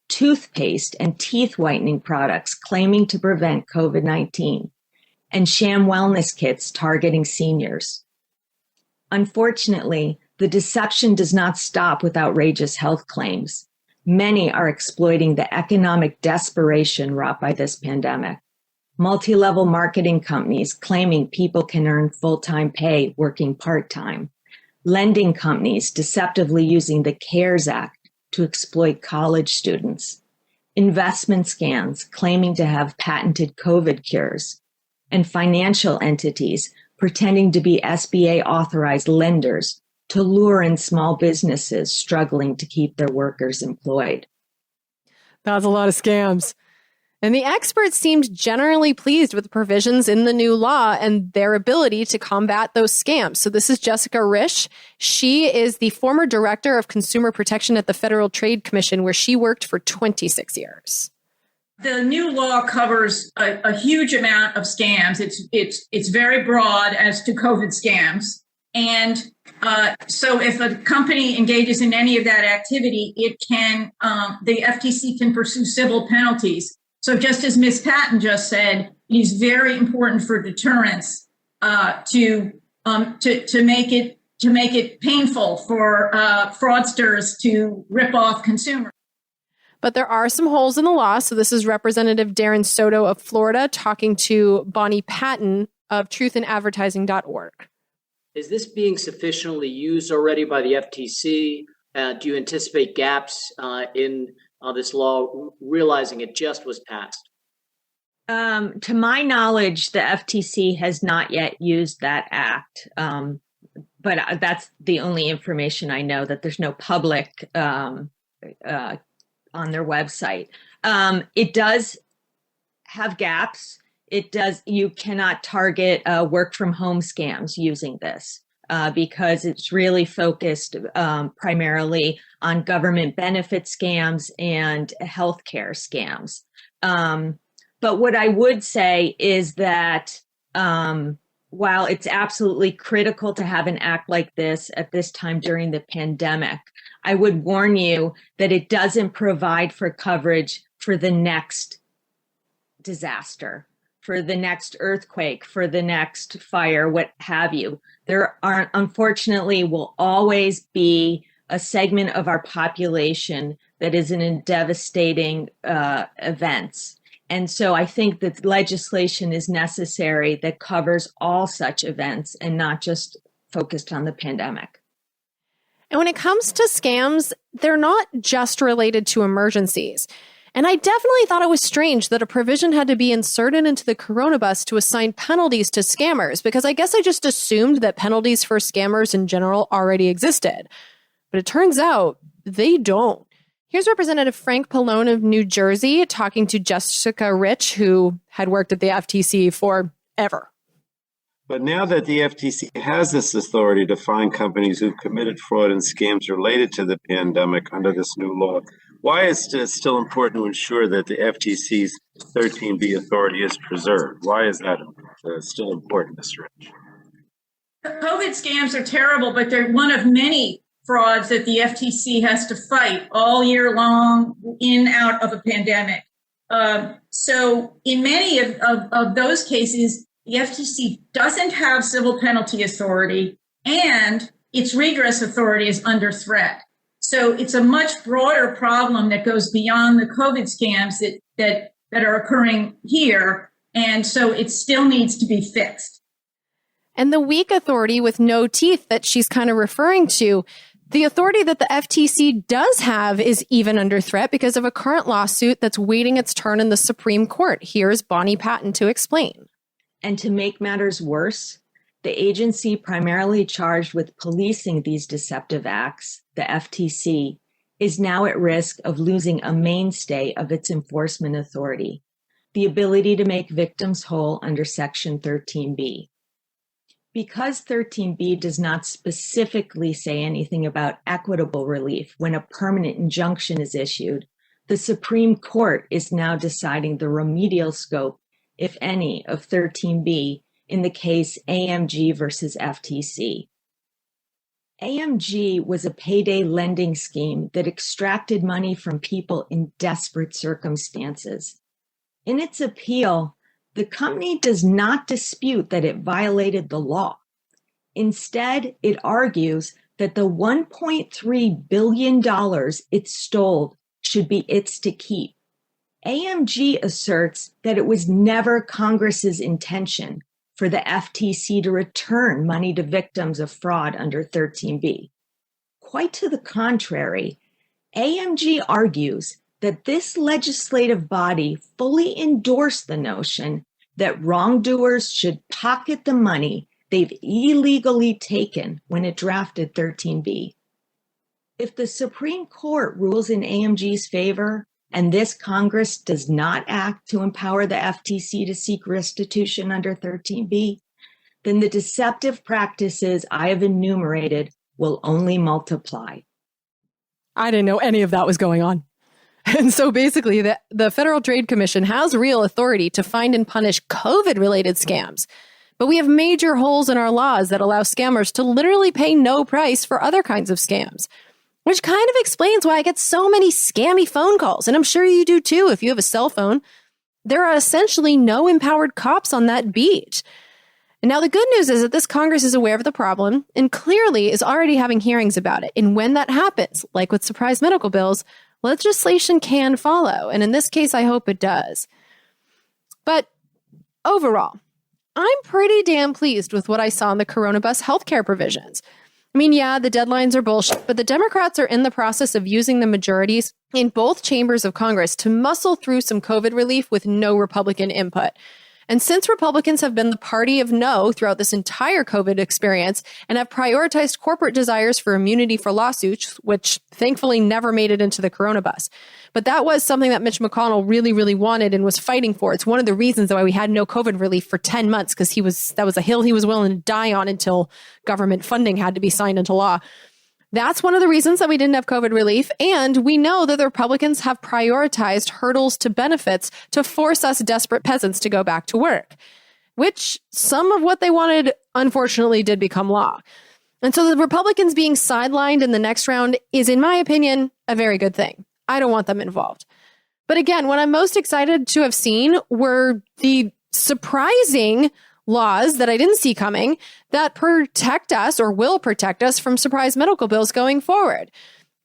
Toothpaste and teeth whitening products claiming to prevent COVID-19. And sham wellness kits targeting seniors. Unfortunately, the deception does not stop with outrageous health claims. Many are exploiting the economic desperation wrought by this pandemic. Multi-level marketing companies claiming people can earn full-time pay working part-time. Lending companies deceptively using the CARES Act to exploit college students. Investment scams claiming to have patented COVID cures. And financial entities pretending to be SBA-authorized lenders to lure in small businesses struggling to keep their workers employed. That's a lot of scams. And the experts seemed generally pleased with the provisions in the new law and their ability to combat those scams. So this is Jessica Risch. She is the former director of consumer protection at the Federal Trade Commission, where she worked for 26 years. The new law covers a huge amount of scams. It's very broad as to COVID scams. And so if a company engages in any of that activity, the FTC can pursue civil penalties. So just as Ms. Patton just said, it is very important for deterrence to make it painful for fraudsters to rip off consumers. But there are some holes in the law. So this is Representative Darren Soto of Florida talking to Bonnie Patton of truthandadvertising.org. Is this being sufficiently used already by the FTC? Do you anticipate gaps in this law, realizing it just was passed? To my knowledge, the FTC has not yet used that act. But that's the only information I know, that there's no public on their website. It does have gaps. You cannot target work from home scams using this because it's really focused primarily on government benefit scams and healthcare scams. But what I would say is that while it's absolutely critical to have an act like this at this time during the pandemic, I would warn you that it doesn't provide for coverage for the next disaster, for the next earthquake, for the next fire, what have you. There are, unfortunately, will always be a segment of our population that is in devastating events. And so I think that legislation is necessary that covers all such events and not just focused on the pandemic. And when it comes to scams, they're not just related to emergencies. And I definitely thought it was strange that a provision had to be inserted into the Coronabus to assign penalties to scammers, because I guess I just assumed that penalties for scammers in general already existed. But it turns out they don't. Here's Representative Frank Pallone of New Jersey talking to Jessica Risch, who had worked at the FTC forever. But now that the FTC has this authority to fine companies who've committed fraud and scams related to the pandemic under this new law, why is it still important to ensure that the FTC's 13B authority is preserved? Why is that still important, Mr. Risch? COVID scams are terrible, but they're one of many frauds that the FTC has to fight all year long, in out of a pandemic. So in many of those cases, the FTC doesn't have civil penalty authority, and its redress authority is under threat. So it's a much broader problem that goes beyond the COVID scams that are occurring here. And so it still needs to be fixed. And the weak authority with no teeth that she's kind of referring to, the authority that the FTC does have is even under threat because of a current lawsuit that's waiting its turn in the Supreme Court. Here's Bonnie Patton to explain. And to make matters worse, the agency primarily charged with policing these deceptive acts, the FTC, is now at risk of losing a mainstay of its enforcement authority, the ability to make victims whole under Section 13B. Because 13B does not specifically say anything about equitable relief when a permanent injunction is issued, the Supreme Court is now deciding the remedial scope, if any, of 13B in the case AMG versus FTC. AMG was a payday lending scheme that extracted money from people in desperate circumstances. In its appeal, the company does not dispute that it violated the law. Instead, it argues that the $1.3 billion it stole should be its to keep. AMG asserts that it was never Congress's intention for the FTC to return money to victims of fraud under 13B. Quite to the contrary, AMG argues that this legislative body fully endorsed the notion that wrongdoers should pocket the money they've illegally taken when it drafted 13B. If the Supreme Court rules in AMG's favor, and this Congress does not act to empower the FTC to seek restitution under 13B, then the deceptive practices I have enumerated will only multiply. I didn't know any of that was going on. And so basically, the Federal Trade Commission has real authority to find and punish COVID-related scams. But we have major holes in our laws that allow scammers to literally pay no price for other kinds of scams. Which kind of explains why I get so many scammy phone calls. And I'm sure you do too if you have a cell phone. There are essentially no empowered cops on that beat. And now the good news is that this Congress is aware of the problem and clearly is already having hearings about it. And when that happens, like with surprise medical bills, legislation can follow. And in this case, I hope it does. But overall, I'm pretty damn pleased with what I saw in the Coronabus healthcare provisions. I mean, yeah, the deadlines are bullshit, but the Democrats are in the process of using the majorities in both chambers of Congress to muscle through some COVID relief with no Republican input. And since Republicans have been the party of no throughout this entire COVID experience and have prioritized corporate desires for immunity for lawsuits, which thankfully never made it into the Coronabus, but that was something that Mitch McConnell really, really wanted and was fighting for. It's one of the reasons why we had no COVID relief for 10 months, because that was a hill he was willing to die on until government funding had to be signed into law. That's one of the reasons that we didn't have COVID relief. And we know that the Republicans have prioritized hurdles to benefits to force us desperate peasants to go back to work, which some of what they wanted, unfortunately, did become law. And so the Republicans being sidelined in the next round is, in my opinion, a very good thing. I don't want them involved. But again, what I'm most excited to have seen were the surprising laws that I didn't see coming that protect us or will protect us from surprise medical bills going forward.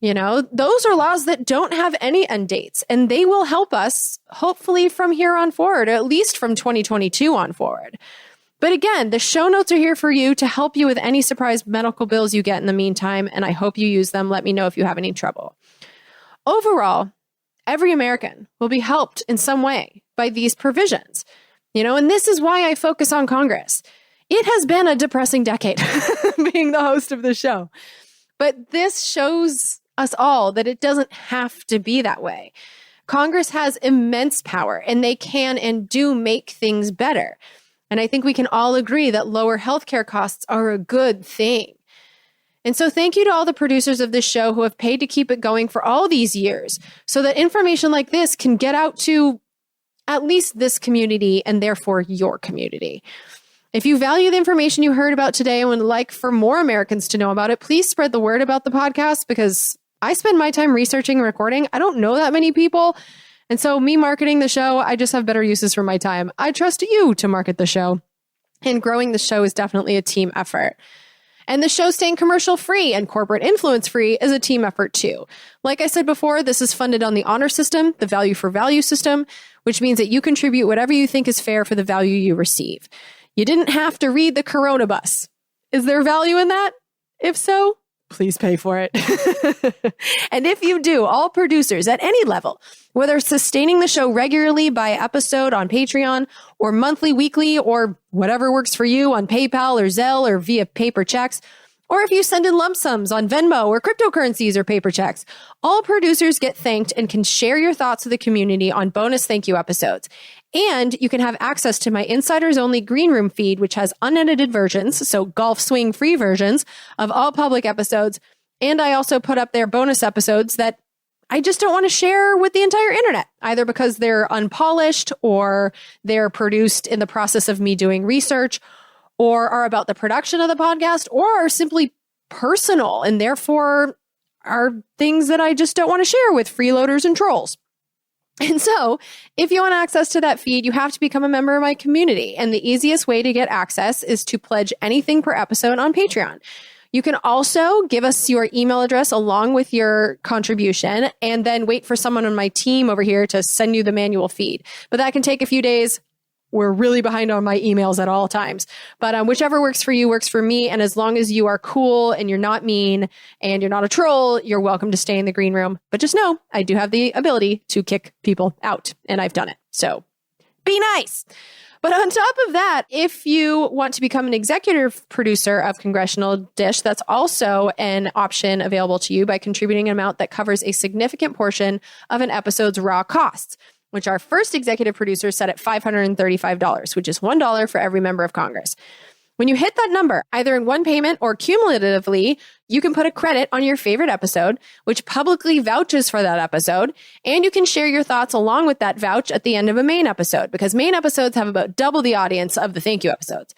You know, those are laws that don't have any end dates, and they will help us hopefully from here on forward, or at least from 2022 on forward. But again, the show notes are here for you to help you with any surprise medical bills you get in the meantime, and I hope you use them. Let me know if you have any trouble. Overall, every American will be helped in some way by these provisions. You know, and this is why I focus on Congress. It has been a depressing decade being the host of the show. But this shows us all that it doesn't have to be that way. Congress has immense power, and they can and do make things better. And I think we can all agree that lower healthcare costs are a good thing. And so thank you to all the producers of this show who have paid to keep it going for all these years so that information like this can get out to at least this community and therefore your community. If you value the information you heard about today and would like for more Americans to know about it, please spread the word about the podcast, because I spend my time researching and recording. I don't know that many people. And so me marketing the show, I just have better uses for my time. I trust you to market the show. And growing the show is definitely a team effort. And the show staying commercial free and corporate influence free is a team effort too. Like I said before, this is funded on the honor system, the value for value system, which means that you contribute whatever you think is fair for the value you receive. You didn't have to read the Coronabus. Is there value in that? If so, please pay for it. And if you do, all producers at any level, whether sustaining the show regularly by episode on Patreon or monthly, weekly, or whatever works for you on PayPal or Zelle or via paper checks, or if you send in lump sums on Venmo or cryptocurrencies or paper checks, all producers get thanked and can share your thoughts with the community on bonus thank you episodes. And you can have access to my Insiders Only Green Room feed, which has unedited versions, so golf swing free versions of all public episodes. And I also put up their bonus episodes that I just don't want to share with the entire internet, either because they're unpolished or they're produced in the process of me doing research or are about the production of the podcast or are simply personal and therefore are things that I just don't want to share with freeloaders and trolls. And so if you want access to that feed, you have to become a member of my community. And the easiest way to get access is to pledge anything per episode on Patreon. You can also give us your email address along with your contribution and then wait for someone on my team over here to send you the manual feed. But that can take a few days. We're really behind on my emails at all times. But whichever works for you works for me. And as long as you are cool and you're not mean and you're not a troll, you're welcome to stay in the green room. But just know, I do have the ability to kick people out. And I've done it. So be nice. But on top of that, if you want to become an executive producer of Congressional Dish, that's also an option available to you by contributing an amount that covers a significant portion of an episode's raw costs, which our first executive producer set at $535, which is $1 for every member of Congress. When you hit that number, either in one payment or cumulatively, you can put a credit on your favorite episode, which publicly vouches for that episode, and you can share your thoughts along with that vouch at the end of a main episode, because main episodes have about double the audience of the thank you episodes.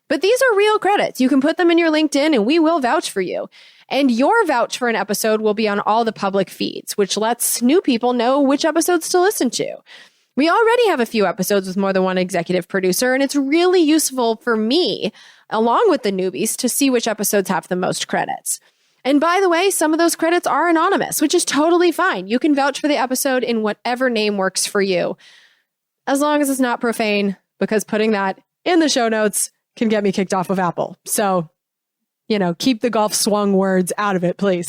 But these are real credits. You can put them in your LinkedIn and we will vouch for you. And your vouch for an episode will be on all the public feeds, which lets new people know which episodes to listen to. We already have a few episodes with more than one executive producer, and it's really useful for me, along with the newbies, to see which episodes have the most credits. And by the way, some of those credits are anonymous, which is totally fine. You can vouch for the episode in whatever name works for you, as long as it's not profane, because putting that in the show notes can get me kicked off of Apple. So, keep the golf swung words out of it, please.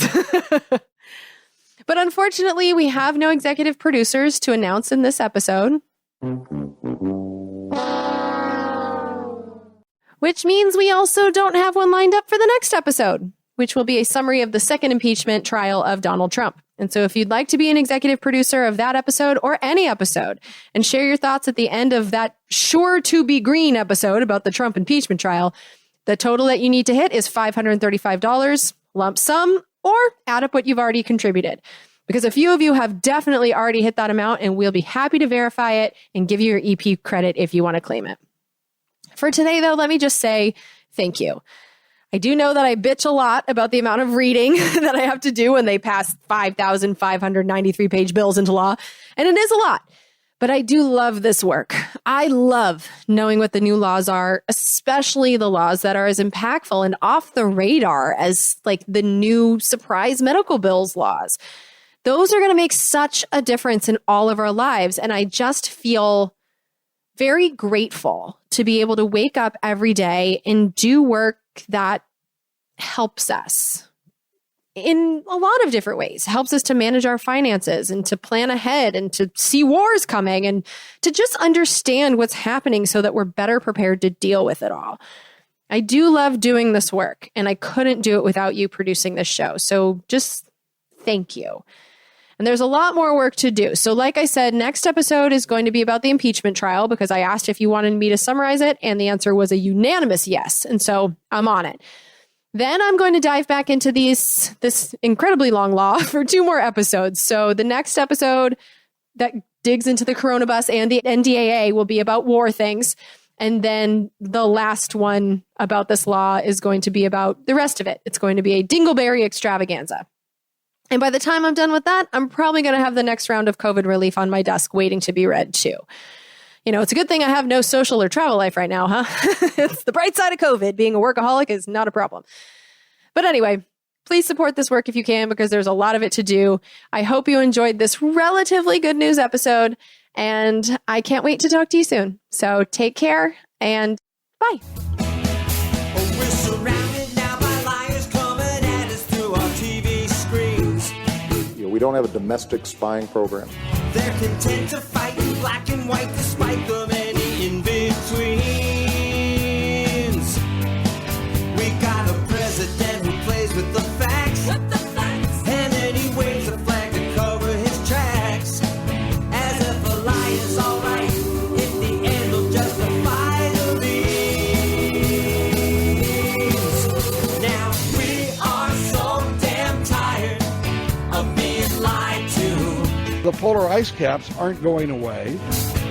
But unfortunately, we have no executive producers to announce in this episode. Which means we also don't have one lined up for the next episode, which will be a summary of the second impeachment trial of Donald Trump. And so if you'd like to be an executive producer of that episode or any episode and share your thoughts at the end of that sure to be green episode about the Trump impeachment trial, the total that you need to hit is $535 lump sum, or add up what you've already contributed. Because a few of you have definitely already hit that amount, and we'll be happy to verify it and give you your EP credit if you want to claim it. For today, though, let me just say thank you. I do know that I bitch a lot about the amount of reading that I have to do when they pass 5,593 page bills into law, and it is a lot. But I do love this work. I love knowing what the new laws are, especially the laws that are as impactful and off the radar as like the new surprise medical bills laws. Those are going to make such a difference in all of our lives. And I just feel very grateful to be able to wake up every day and do work that helps us in a lot of different ways, helps us to manage our finances and to plan ahead and to see wars coming and to just understand what's happening so that we're better prepared to deal with it all. I do love doing this work, and I couldn't do it without you producing this show. So just thank you. And there's a lot more work to do. So like I said, next episode is going to be about the impeachment trial, because I asked if you wanted me to summarize it, and the answer was a unanimous yes. And so I'm on it. Then I'm going to dive back into this incredibly long law for 2 more episodes. So the next episode that digs into the Coronabus and the NDAA will be about war things. And then the last one about this law is going to be about the rest of it. It's going to be a dingleberry extravaganza. And by the time I'm done with that, I'm probably going to have the next round of COVID relief on my desk waiting to be read too. You know, it's a good thing I have no social or travel life right now, huh? It's the bright side of COVID. Being a workaholic is not a problem. But anyway, please support this work if you can, because there's a lot of it to do. I hope you enjoyed this relatively good news episode, and I can't wait to talk to you soon. So take care and bye. We're surrounded now by liars coming at us through our TV screens. We don't have a domestic spying program. They're content to fight in black and white despite the many in-betweens. We got a president who plays with the facts. And then he waves a flag to cover his tracks. As if a lie is alright, in the end he'll justify the means. Now we are so damn tired of being lied to. The polar ice caps aren't going away.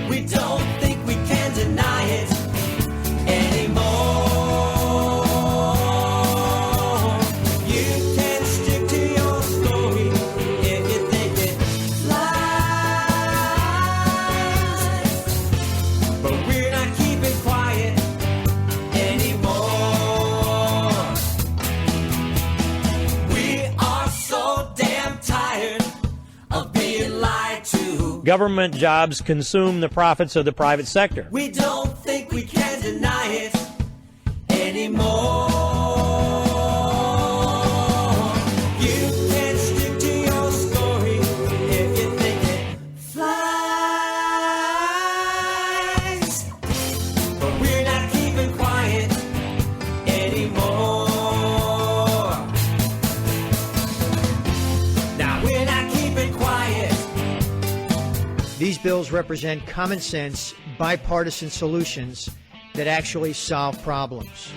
We don't think we can deny it anymore. You can stick to your story if you think it flies. But we're not keeping quiet anymore. We are so damn tired of being lied to. Government jobs consume the profits of the private sector. We don't think we can deny it anymore. You can stick to your story if you think it flies. But we're not keeping quiet anymore. Now we're not keeping quiet. These bills represent common sense, bipartisan solutions that actually solve problems.